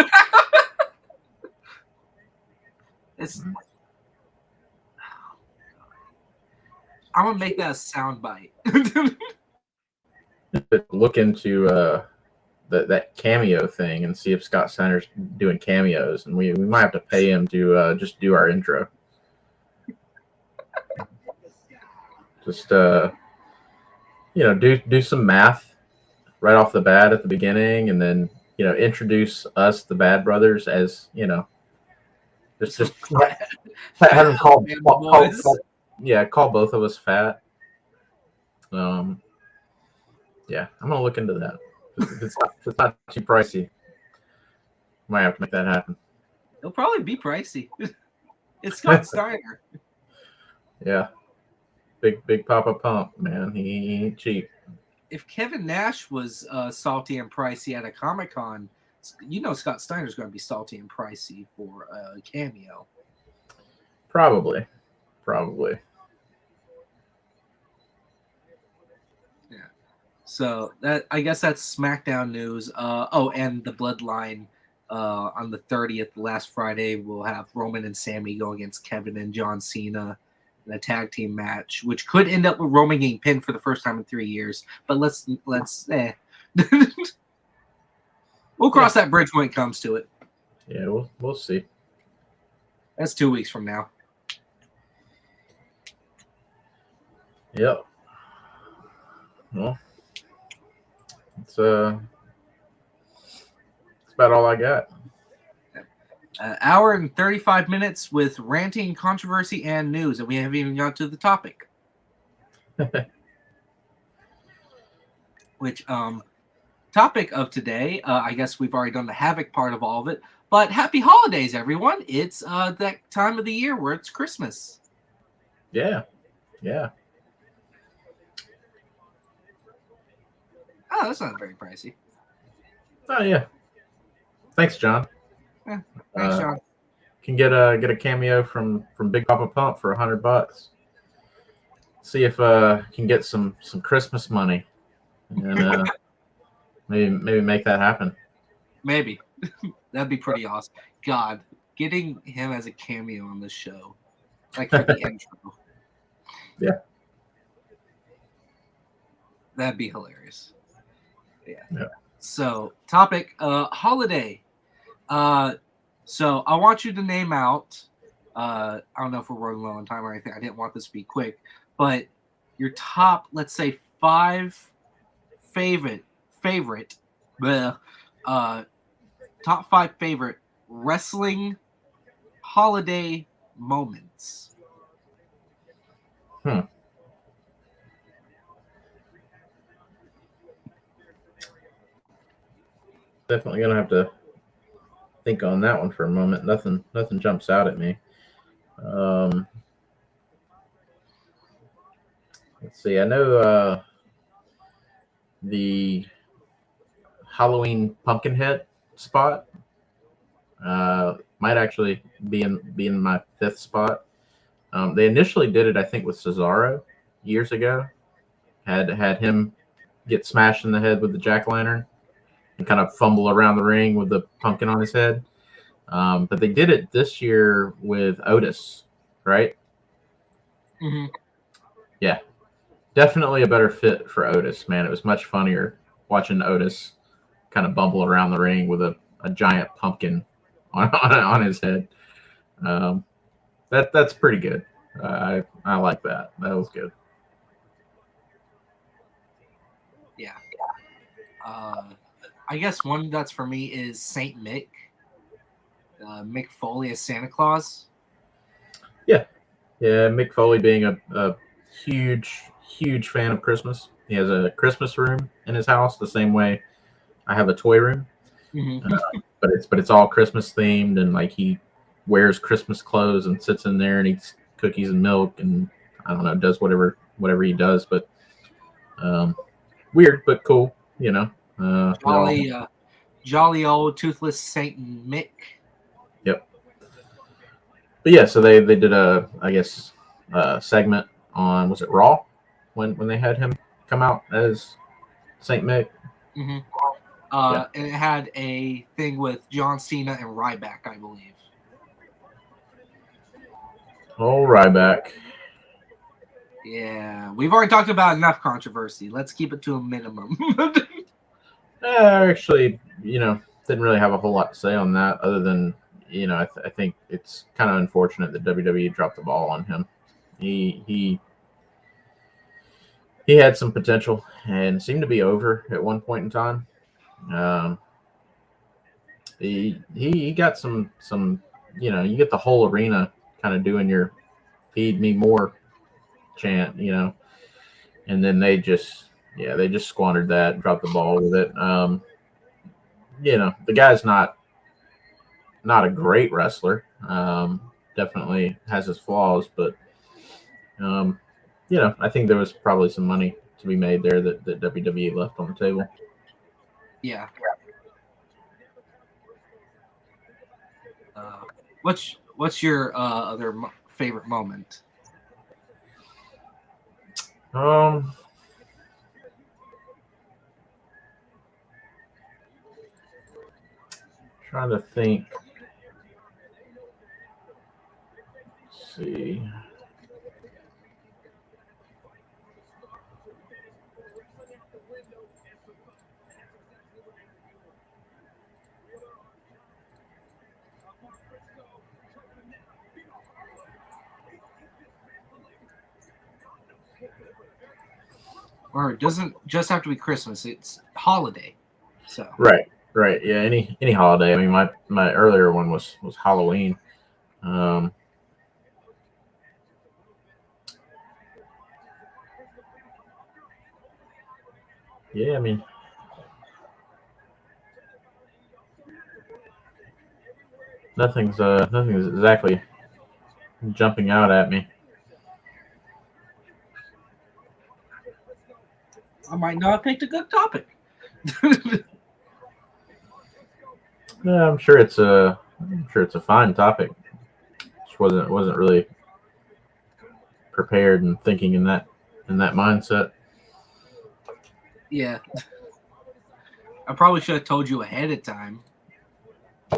I'm gonna make that a sound bite. Look into that cameo thing and see if Scott Steiner's doing cameos, and we might have to pay him to just do our intro. Just do some math right off the bat at the beginning, and then introduce us, the Bad Brothers, as just have him call both of us fat. Yeah, I'm gonna look into that. If it's not too pricey, might have to make that happen. It'll probably be pricey. It's Scott Steiner. Yeah, big Papa Pump, man. He ain't cheap. If Kevin Nash was salty and pricey at a Comic-Con, Scott Steiner's going to be salty and pricey for a cameo. Probably. Yeah. So I guess that's SmackDown news. And the Bloodline on the 30th, last Friday, we'll have Roman and Sammy go against Kevin and John Cena in a tag team match, which could end up with Roman getting pinned for the first time in 3 years. But let's we'll cross that bridge when it comes to it. Yeah, we'll see. That's 2 weeks from now. Yep. Well, it's about all I got. Hour and 35 minutes with ranting, controversy, and news, and we haven't even got to the topic. Which topic of today? I guess we've already done the Havoc part of all of it. But happy holidays, everyone! It's that time of the year where it's Christmas. Yeah. Oh, that's not very pricey. Oh yeah. Thanks, John. Yeah, thanks, John. Can get a cameo from Big Papa Pump for $100. See if can get some Christmas money, and maybe make that happen. Maybe. That'd be pretty awesome. God, getting him as a cameo on this show, like for the intro. Yeah. That'd be hilarious. Yeah. So, topic, holiday. So I want you to name out, I don't know if we're running low on time or anything. I didn't want this to be quick, but your top, let's say, 5 favorite, top 5 favorite wrestling holiday moments. Definitely gonna have to think on that one for a moment. Nothing jumps out at me. Let's see. I know the Halloween Pumpkinhead spot might actually be in my 5th spot. They initially did it, I think, with Cesaro years ago. Had him get smashed in the head with the jack-o'-lantern and kind of fumble around the ring with the pumpkin on his head. But they did it this year with Otis, right? Mm-hmm. Yeah, definitely a better fit for Otis, man. It was much funnier watching Otis kind of bumble around the ring with a giant pumpkin on his head. That's pretty good. I like that. That was good. Yeah. I guess one that's for me is Saint Mick. Mick Foley as Santa Claus. Yeah, Mick Foley being a huge fan of Christmas. He has a Christmas room in his house the same way I have a toy room. Mm-hmm. But it's all Christmas themed, and like he wears Christmas clothes and sits in there and eats cookies and milk, and I don't know, does whatever he does. But weird but cool, you know. Jolly old toothless Saint Mick. Yep. But yeah, so they did a, I guess, segment on, was it Raw when they had him come out as Saint Mick. Mm-hmm. And it had a thing with John Cena and Ryback, I believe. Oh, Ryback. Yeah, we've already talked about enough controversy. Let's keep it to a minimum. Actually, didn't really have a whole lot to say on that, other than, I think it's kind of unfortunate that WWE dropped the ball on him. He had some potential and seemed to be over at one point in time. He got some, you get the whole arena kind of doing your "feed me more" chant, and then they just squandered that, dropped the ball with it. The guy's not a great wrestler. Definitely has his flaws, but I think there was probably some money to be made there that WWE left on the table. Yeah. What's your other favorite moment? Trying to think. Let's see. or it doesn't just have to be Christmas. It's holiday. So Right. Yeah. Any holiday. I mean, my earlier one was Halloween. Um, yeah. I mean, nothing's exactly jumping out at me. I might not have picked a good topic. Yeah, I'm sure it's a fine topic. Just wasn't really prepared and thinking in that mindset. Yeah. I probably should have told you ahead of time.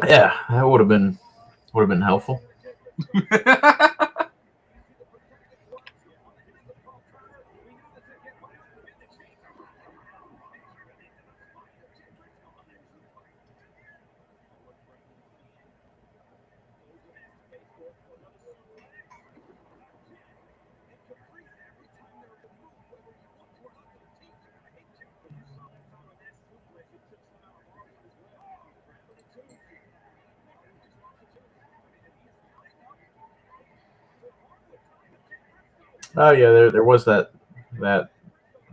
Yeah, that would have been helpful. Oh yeah, there was that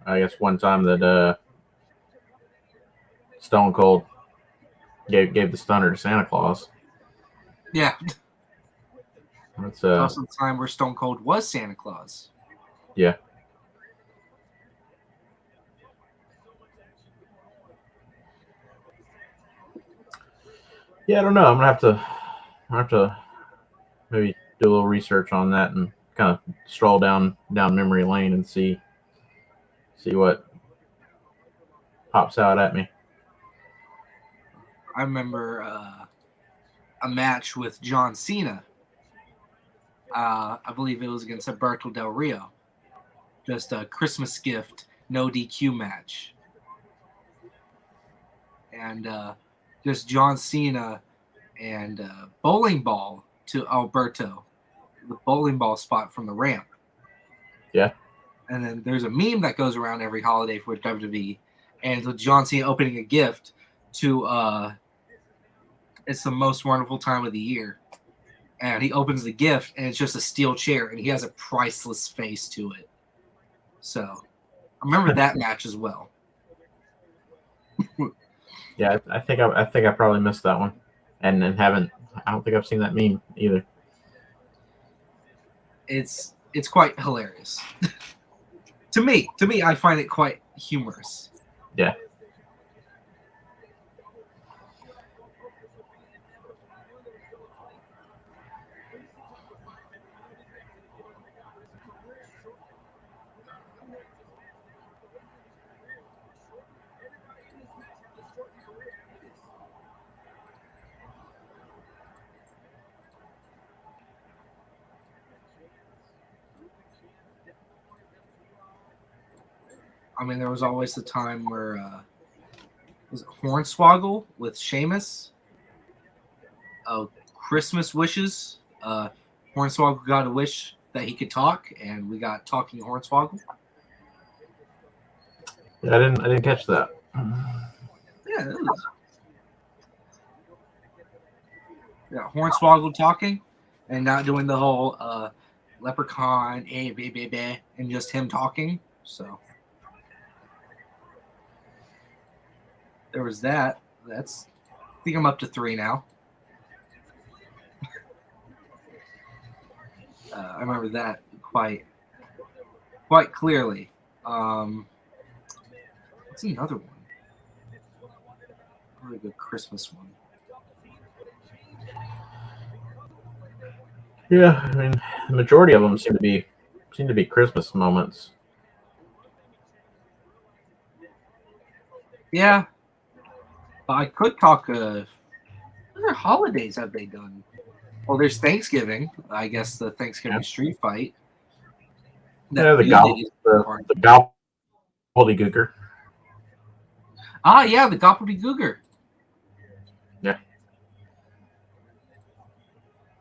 I guess one time that Stone Cold gave the stunner to Santa Claus. Yeah. That's Also the time where Stone Cold was Santa Claus. yeah. Yeah, I don't know. I'm gonna have to maybe do a little research on that and kind of stroll down memory lane and see what pops out at me. I remember a match with John Cena. I believe it was against Alberto Del Rio. Just a Christmas gift, no DQ match. And just John Cena and bowling ball to Alberto, the bowling ball spot from the ramp. Yeah. And then there's a meme that goes around every holiday for WWE, and with John Cena opening a gift to it's the most wonderful time of the year. And he opens the gift, and it's just a steel chair, and he has a priceless face to it. So I remember that match as well. Yeah, I think I probably missed that one, and haven't. I don't think I've seen that meme either. It's quite hilarious. To me, I find it quite humorous. Yeah. I mean, there was always the time where was it Hornswoggle with Sheamus? Christmas wishes. Hornswoggle got a wish that he could talk, and we got talking Hornswoggle. Yeah, I didn't catch that. Yeah, it was. Yeah, Hornswoggle talking, and not doing the whole leprechaun, and just him talking. So there was that. I think I'm up to 3 now. I remember that quite clearly. What's another one? Really good Christmas one. Yeah, I mean, the majority of them seem to be Christmas moments. Yeah, I could talk. What other holidays have they done? Well, there's Thanksgiving. I guess the Thanksgiving street fight. Yeah, the gobbledygooker. Ah, yeah, the gobbledygooker. Yeah.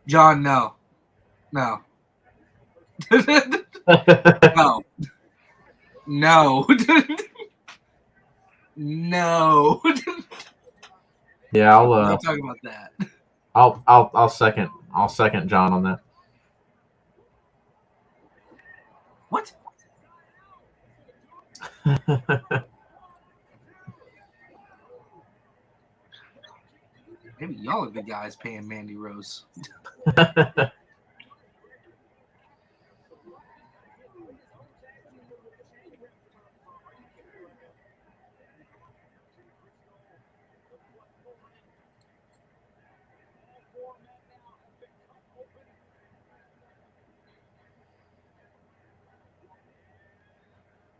John, no. No. No. No. Yeah, We're not talking about that. I'll second John on that. What? Maybe y'all are the guys paying Mandy Rose.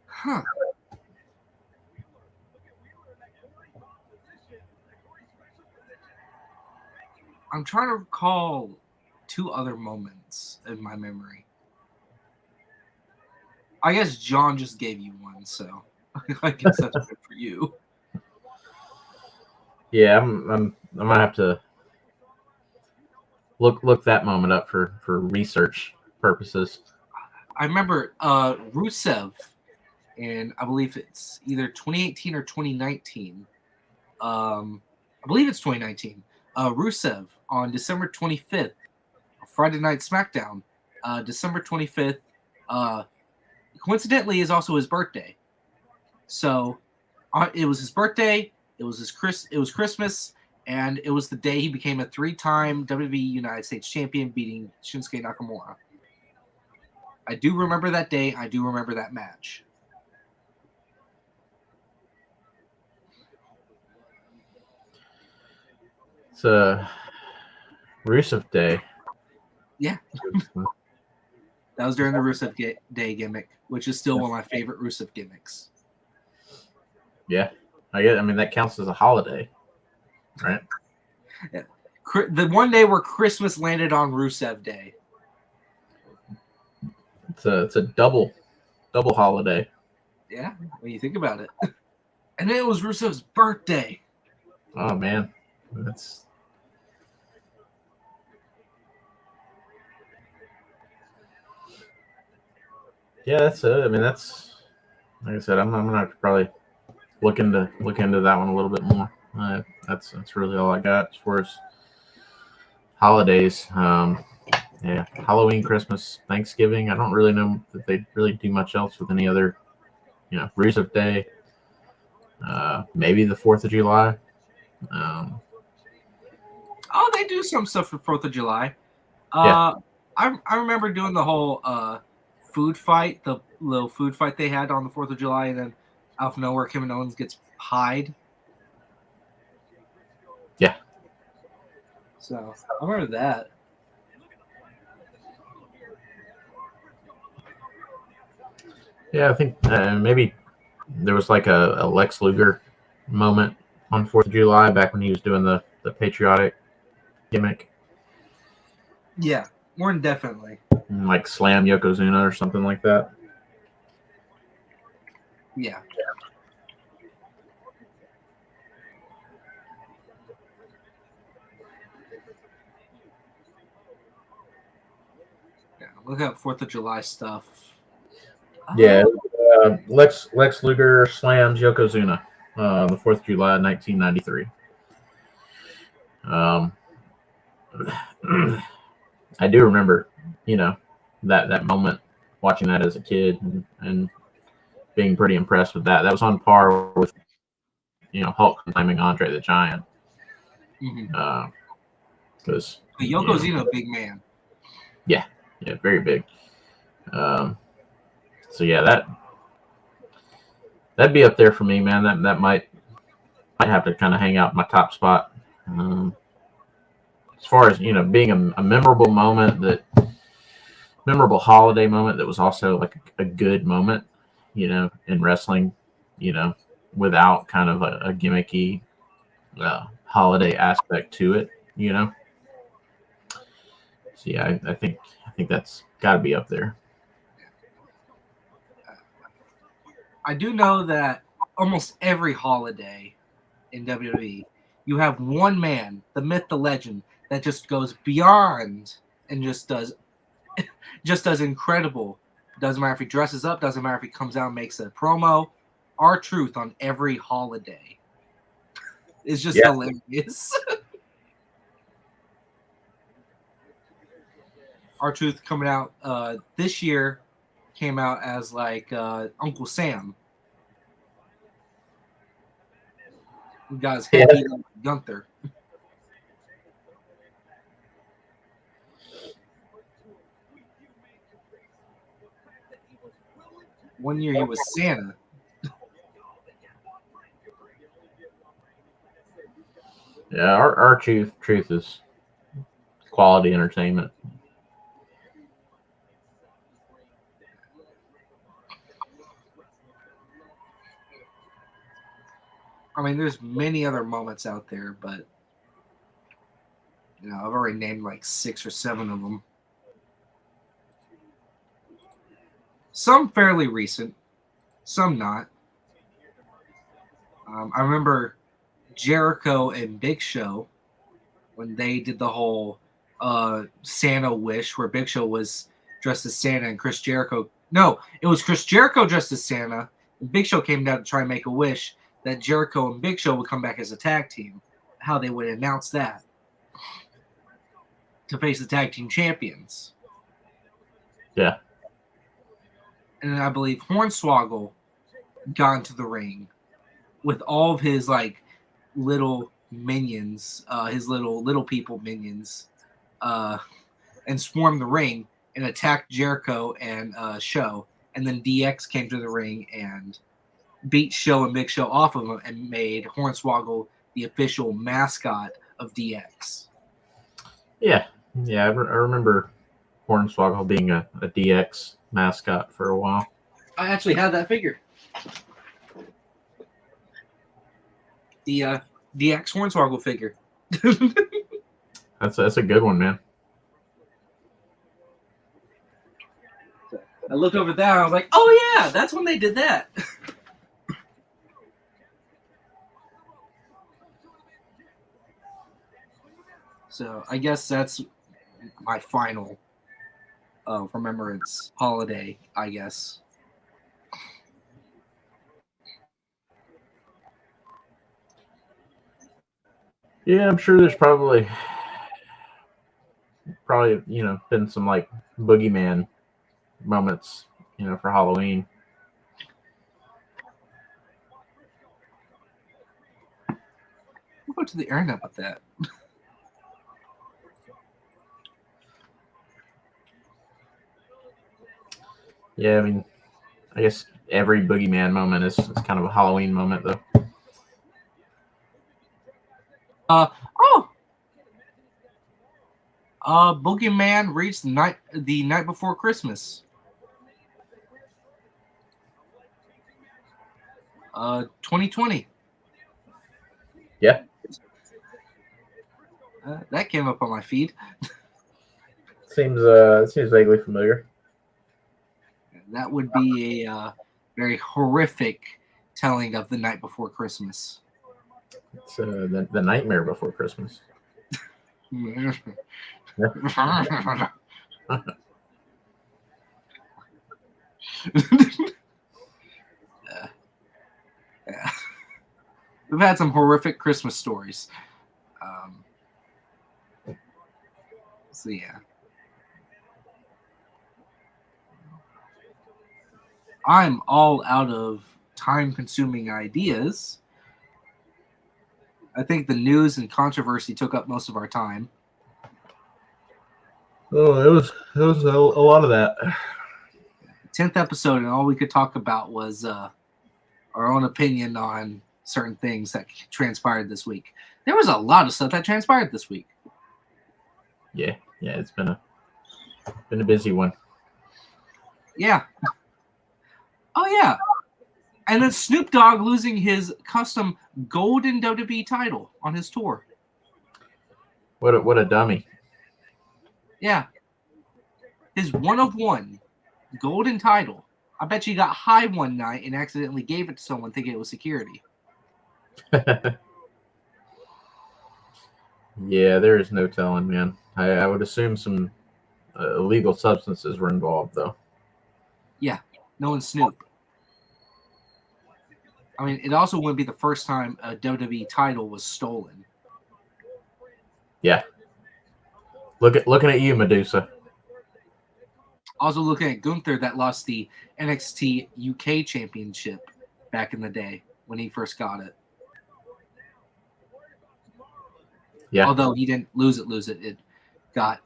Huh. I'm trying to recall two other moments in my memory. I guess John just gave you one, so I guess that's good for you. Yeah, I'm gonna have to look that moment up for research purposes. I remember Rusev, and I believe it's either 2018 or 2019. I believe it's 2019. Rusev on December 25th, Friday Night SmackDown, December 25th. Coincidentally, is also his birthday. So it was his birthday. It was Christmas, and it was the day he became a 3-time WWE United States champion, beating Shinsuke Nakamura. I do remember that day. I do remember that match. It's Rusev Day. Yeah. That was during the Rusev Day gimmick, which is still one of my favorite Rusev gimmicks. Yeah, I mean, that counts as a holiday, right? Yeah. The one day where Christmas landed on Rusev Day. It's a double holiday. Yeah, when you think about it. And then it was Rusev's birthday. Oh man, that's. Yeah, that's it. I mean, that's, like I said, I'm gonna have to probably look into that one a little bit more. That's really all I got as far as holidays. Yeah, Halloween, Christmas, Thanksgiving. I don't really know that they really do much else with any other, Rusev Day. Maybe the 4th of July. Oh, they do some stuff for 4th of July. Yeah. I remember doing the whole food fight, the little food fight they had on the 4th of July, and then out of nowhere, Kevin Owens gets pied. Yeah. So I remember that. Yeah, I think maybe there was like a Lex Luger moment on 4th of July back when he was doing the patriotic gimmick. Yeah, more than definitely. Like slam Yokozuna or something like that. Yeah. Yeah, look up 4th of July stuff. Yeah, Lex Luger slams Yokozuna the 4th of July, 1993. I do remember, that moment, watching that as a kid and being pretty impressed with that. That was on par with, Hulk climbing Andre the Giant. Because Yokozuna, big man. Yeah, very big. So yeah, that'd be up there for me, man. That might have to kind of hang out in my top spot. As far as being a memorable moment, memorable holiday moment that was also like a good moment, in wrestling, without kind of a gimmicky holiday aspect to it, So yeah, I think that's got to be up there. I do know that almost every holiday in WWE, you have one man, the myth, the legend, that just goes beyond and just does incredible Doesn't matter if he dresses up. Doesn't matter if he comes out and makes a promo. R-Truth on every holiday is just hilarious. R-Truth coming out this year came out as like Uncle Sam. He got his head beat up with Gunther. One year he was Santa. Yeah, our truth is quality entertainment. I mean, there's many other moments out there, but I've already named like 6 or 7 of them. Some fairly recent, some not. I remember Jericho and Big Show when they did the whole Santa wish, where Big Show was dressed as Santa and Chris Jericho. No, it was Chris Jericho dressed as Santa. And Big Show came down to try and make a wish that Jericho and Big Show would come back as a tag team. How they would announce that to face the tag team champions. Yeah. And I believe Hornswoggle got into the ring with all of his like little minions, his little people minions, and swarmed the ring and attacked Jericho and Show. And then DX came to the ring and beat Show and Big Show off of him and made Hornswoggle the official mascot of DX. Yeah, I remember Hornswoggle being a DX mascot for a while. I actually had that figure. The DX Hornswoggle figure. That's a good one, man. I looked over that and I was like, oh yeah, that's when they did that. So I guess that's my final remembrance holiday, I guess. Yeah, I'm sure there's probably been some like boogeyman moments, for Halloween. We'll go to the internet with that. Yeah, I mean, I guess every boogeyman moment is kind of a Halloween moment, though. Boogeyman reached the night before Christmas. 2020. Yeah. That came up on my feed. Seems vaguely familiar. That would be a very horrific telling of the night before Christmas. It's the nightmare before Christmas. Yeah. We've had some horrific Christmas stories. So yeah. I'm all out of time-consuming ideas. I think the news and controversy took up most of our time. Oh, it was a lot of that. 10th episode, and all we could talk about was our own opinion on certain things that transpired this week. There was a lot of stuff that transpired this week. Yeah, it's been a busy one. Yeah. Oh yeah. And then Snoop Dogg losing his custom golden WWE title on his tour. What a dummy. Yeah. His one of one golden title. I bet you got high one night and accidentally gave it to someone thinking it was security. Yeah, there is no telling, man. I would assume some illegal substances were involved, though. knowing Snoop. I mean, it also wouldn't be the first time a WWE title was stolen. Yeah. Looking at you, Medusa. Also looking at Gunther that lost the NXT UK Championship back in the day when he first got it. Yeah. Although he didn't lose it. It got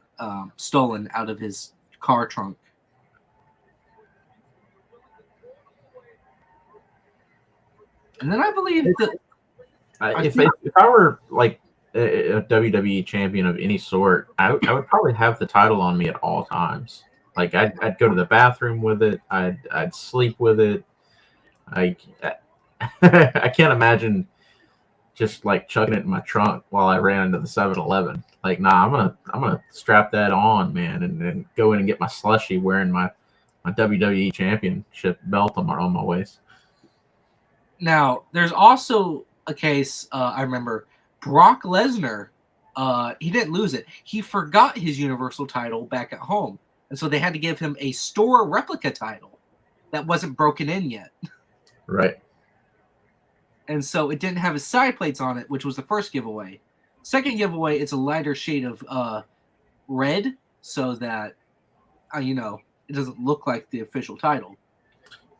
stolen out of his car trunk. And then I believe that if I were like a WWE champion of any sort, I would probably have the title on me at all times. Like I'd go to the bathroom with it. I'd sleep with it. I can't imagine just like chucking it in my trunk while I ran into the 7-Eleven. Like, nah, I'm gonna strap that on, man, and go in and get my slushie wearing my WWE championship belt on my waist. Now, there's also a case, I remember, Brock Lesnar, he didn't lose it. He forgot his Universal title back at home. And so they had to give him a store replica title that wasn't broken in yet. Right. And so it didn't have his side plates on it, which was the first giveaway. Second giveaway, it's a lighter shade of red so that, it doesn't look like the official title.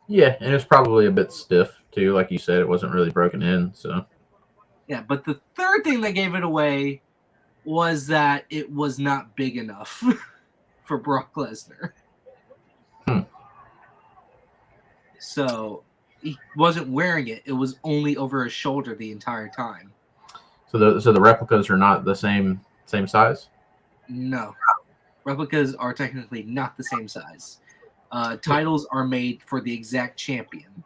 Yeah, and it's probably a bit stiff too, like you said. It wasn't really broken in, so. Yeah, but the third thing that gave it away was that it was not big enough for Brock Lesnar. So he wasn't wearing it. It was only over his shoulder the entire time. So the replicas are not the same size? No. Replicas are technically not the same size. Titles are made for the exact champion.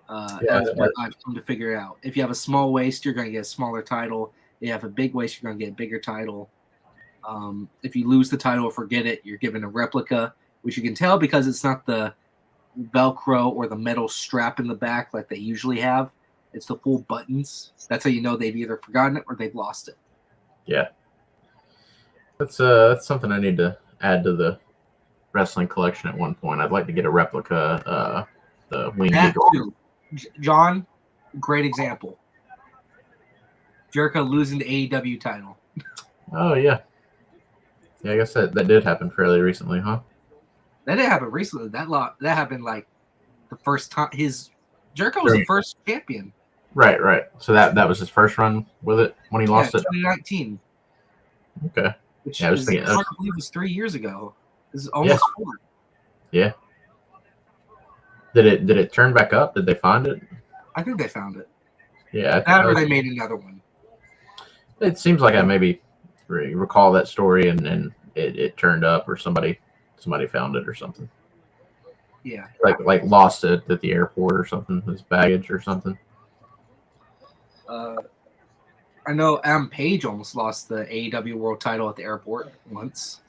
That's what I've come to figure out. If you have a small waist, you're going to get a smaller title. If you have a big waist, you're going to get a bigger title. If you lose the title or forget it, you're given a replica, which you can tell because it's not the Velcro or the metal strap in the back like they usually have. It's the full buttons. That's how you know they've either forgotten it or they've lost it. Yeah. That's something I need to add to the wrestling collection at one point. I'd like to get a replica, the winged eagle. John, great example. Jericho losing the AEW title. Oh yeah. Yeah, I guess that did happen fairly recently, huh? That didn't happen recently. That happened like the first time Jericho was the first champion. Right. So that was his first run with it when he lost it. 2019. Okay. Which I was thinking, I believe it was 3 years ago. This is almost 4. Yeah. Did it turn back up? Did they find it? I think they found it. Yeah. Or they made another one. It seems like I maybe recall that story and it turned up or somebody found it or something. Yeah. Like lost it at the airport or something, his baggage or something. I know Adam Page almost lost the AEW World title at the airport once.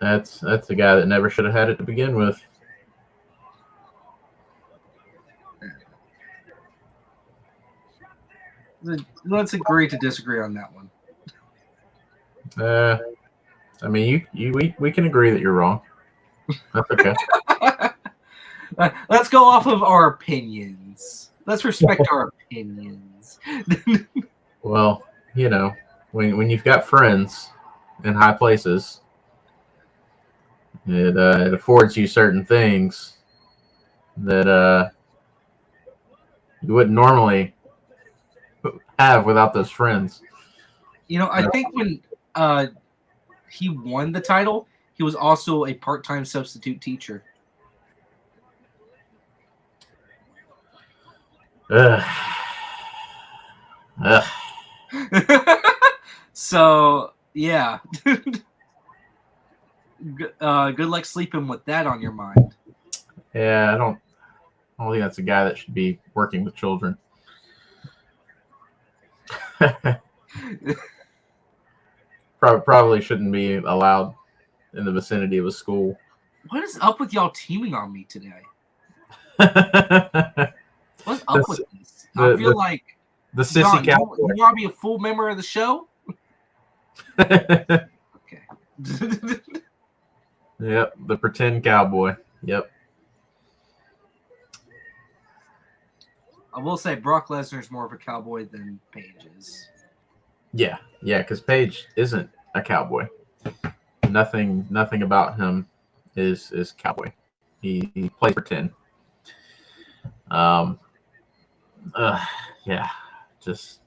That's a guy that never should have had it to begin with. Let's agree to disagree on that one. I mean, we can agree that you're wrong. That's okay. Let's go off of our opinions. Let's respect our opinions. Well, when you've got friends in high places, it affords you certain things that you wouldn't normally have without those friends. I think when he won the title, he was also a part-time substitute teacher. So yeah. Good luck sleeping with that on your mind. Yeah, I don't think that's a guy that should be working with children. Probably shouldn't be allowed in the vicinity of a school. What is up with y'all teaming on me today? What's up with this? I feel like the sissy cowboy. You want to be a full member of the show? Okay. Yep, the pretend cowboy. Yep. I will say Brock Lesnar's more of a cowboy than Paige is. Yeah, because Paige isn't a cowboy. Nothing about him is cowboy. He plays pretend. Yeah, just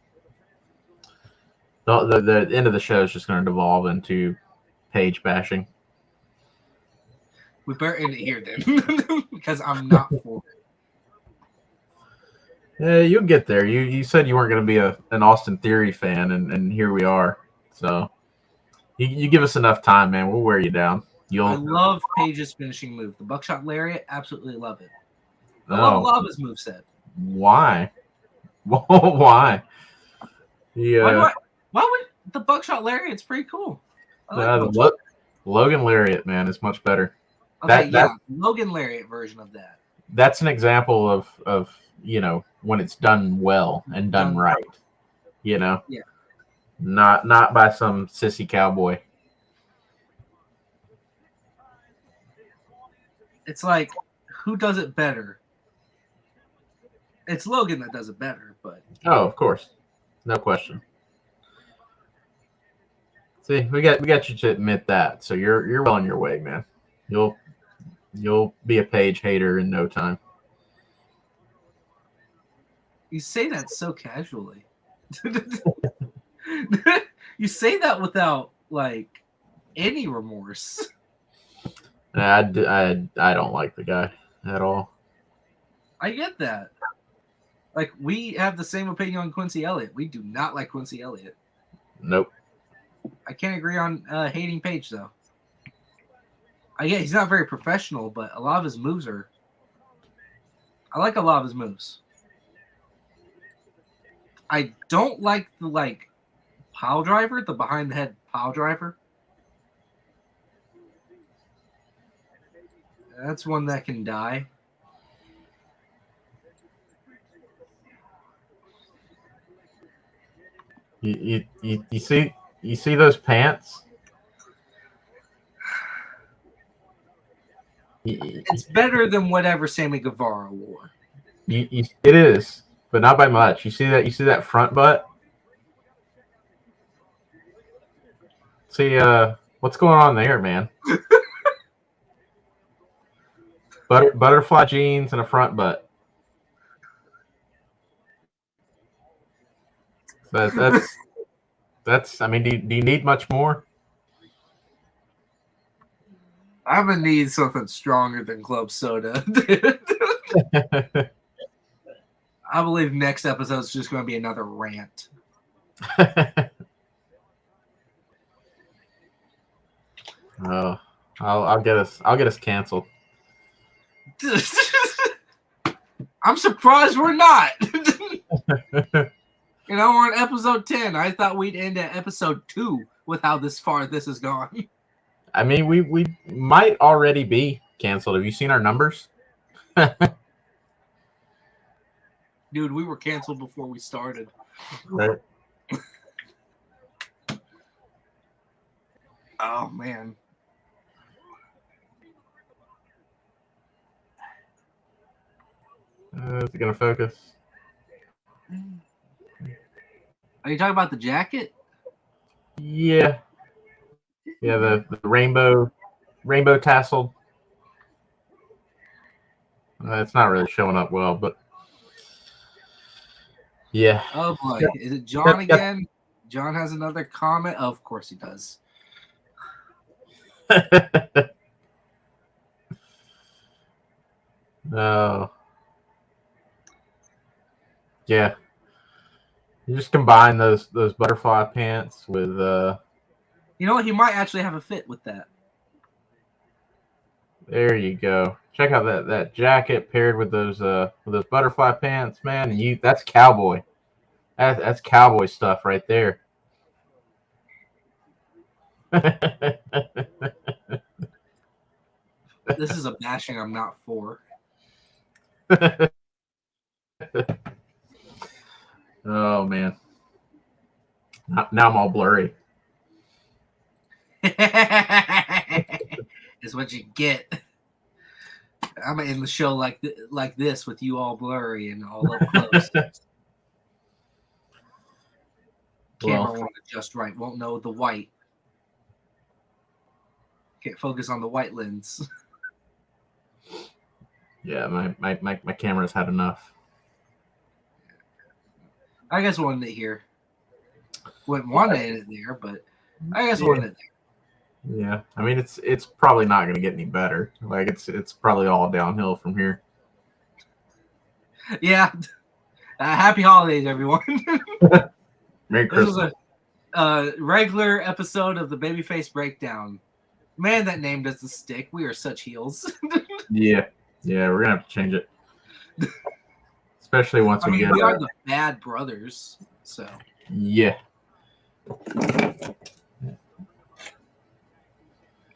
the end of the show is just going to devolve into Paige bashing. We better end it here then, because I'm not for it. Yeah, you'll get there. You said you weren't going to be an Austin Theory fan, and here we are. So you give us enough time, man. We'll wear you down. I love Paige's finishing move. The buckshot lariat, absolutely love it. I Oh, love a lot of his moveset. Why? Why? Yeah. Why would the buckshot lariat's pretty cool? The Logan lariat, man, is much better. Okay, that Logan lariat version of that. That's an example of when it's done well and done right. Yeah. Not by some sissy cowboy. It's like, who does it better? It's Logan that does it better, but oh, of course, no question. See, we got you to admit that, so you're well on your way, man. You'll be a Paige hater in no time. You say that so casually. You say that without like any remorse. I don't like the guy at all. I get that. Like, we have the same opinion on Quincy Elliott. We do not like Quincy Elliott. Nope. I can't agree on hating Paige, though. Yeah, he's not very professional, but a lot of his moves are... I like a lot of his moves. I don't like the, pile driver, the behind-the-head pile driver. That's one that can die. You see those pants? It's better than whatever Sammy Guevara wore. It is, but not by much. You see that front butt? See, what's going on there, man? Butterfly jeans and a front butt. That's. I mean, do you need much more? I'm gonna need something stronger than club soda. I believe next episode's just going to be another rant. I'll get us canceled. I'm surprised we're not. We're on episode 10. I thought we'd end at episode 2 with how far this has gone. I mean, we might already be canceled. Have you seen our numbers? Dude, we were canceled before we started. Right. Oh, man. Is it going to focus? Are you talking about the jacket? Yeah. Yeah, the rainbow tassel. It's not really showing up well, but yeah. Oh boy, is it John again? John has another comment. Oh, of course he does. Oh. Yeah. You just combine those butterfly pants with You know what? He might actually have a fit with that. There you go. Check out that jacket paired with those butterfly pants, man. And that's cowboy. That's cowboy stuff right there. This is a bashing I'm not for. Oh man. Now I'm all blurry. is what you get. I'm gonna end the show like this with you all blurry and all up close. Camera won't adjust right. Won't know the white. Can't focus on the white lens. Yeah, my camera's had enough. I guess wanted it here. Wouldn't want it there, but I guess wanted it there. Yeah, I mean it's probably not going to get any better. Like it's probably all downhill from here. Yeah. Happy holidays, everyone. Merry Christmas. This is a regular episode of the Babyface Breakdown. Man, that name doesn't stick. We are such heels. Yeah, we're gonna have to change it. Especially once we get. We are the bad brothers, so. Yeah.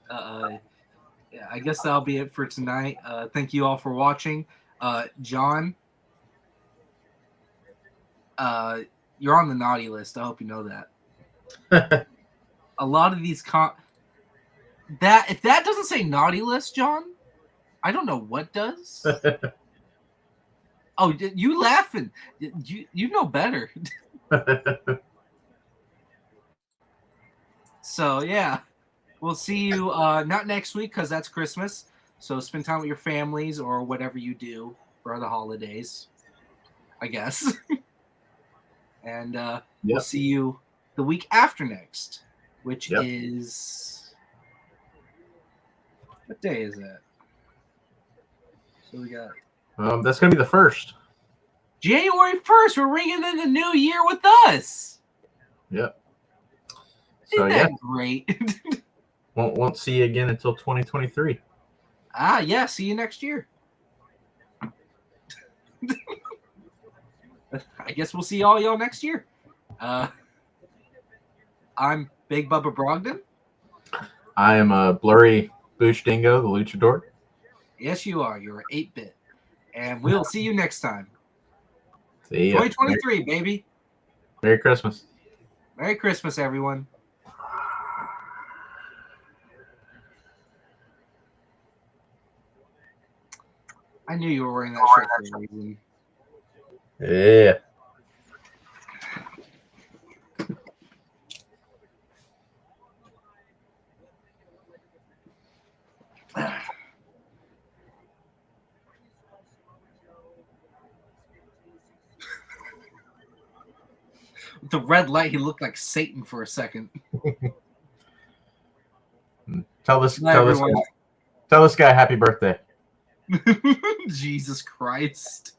Yeah, I guess that'll be it for tonight. Thank you all for watching. John, you're on the naughty list. I hope you know that. A lot of these if that doesn't say naughty list, John, I don't know what does. Oh, you laughing? You know better. So yeah, we'll see you not next week because that's Christmas. So spend time with your families or whatever you do for the holidays, I guess. And we'll see you the week after next, which is, what day is that? So we got that's gonna be the 1st. January 1st. We're ringing in the new year with us. Yep. So Isn't that great? won't see you again until 2023. Yeah. See you next year. I guess we'll see all y'all next year. I'm Big Bubba Brogdon. I am a blurry Boosh Dingo, the luchador. Yes, you are. You're an 8-bit. And we'll see you next time. See ya. 2023, baby. Merry Christmas. Merry Christmas, everyone. I knew you were wearing that shirt for a reason. Yeah. With the red light, he looked like Satan for a second. Tell this guy happy birthday. Jesus Christ.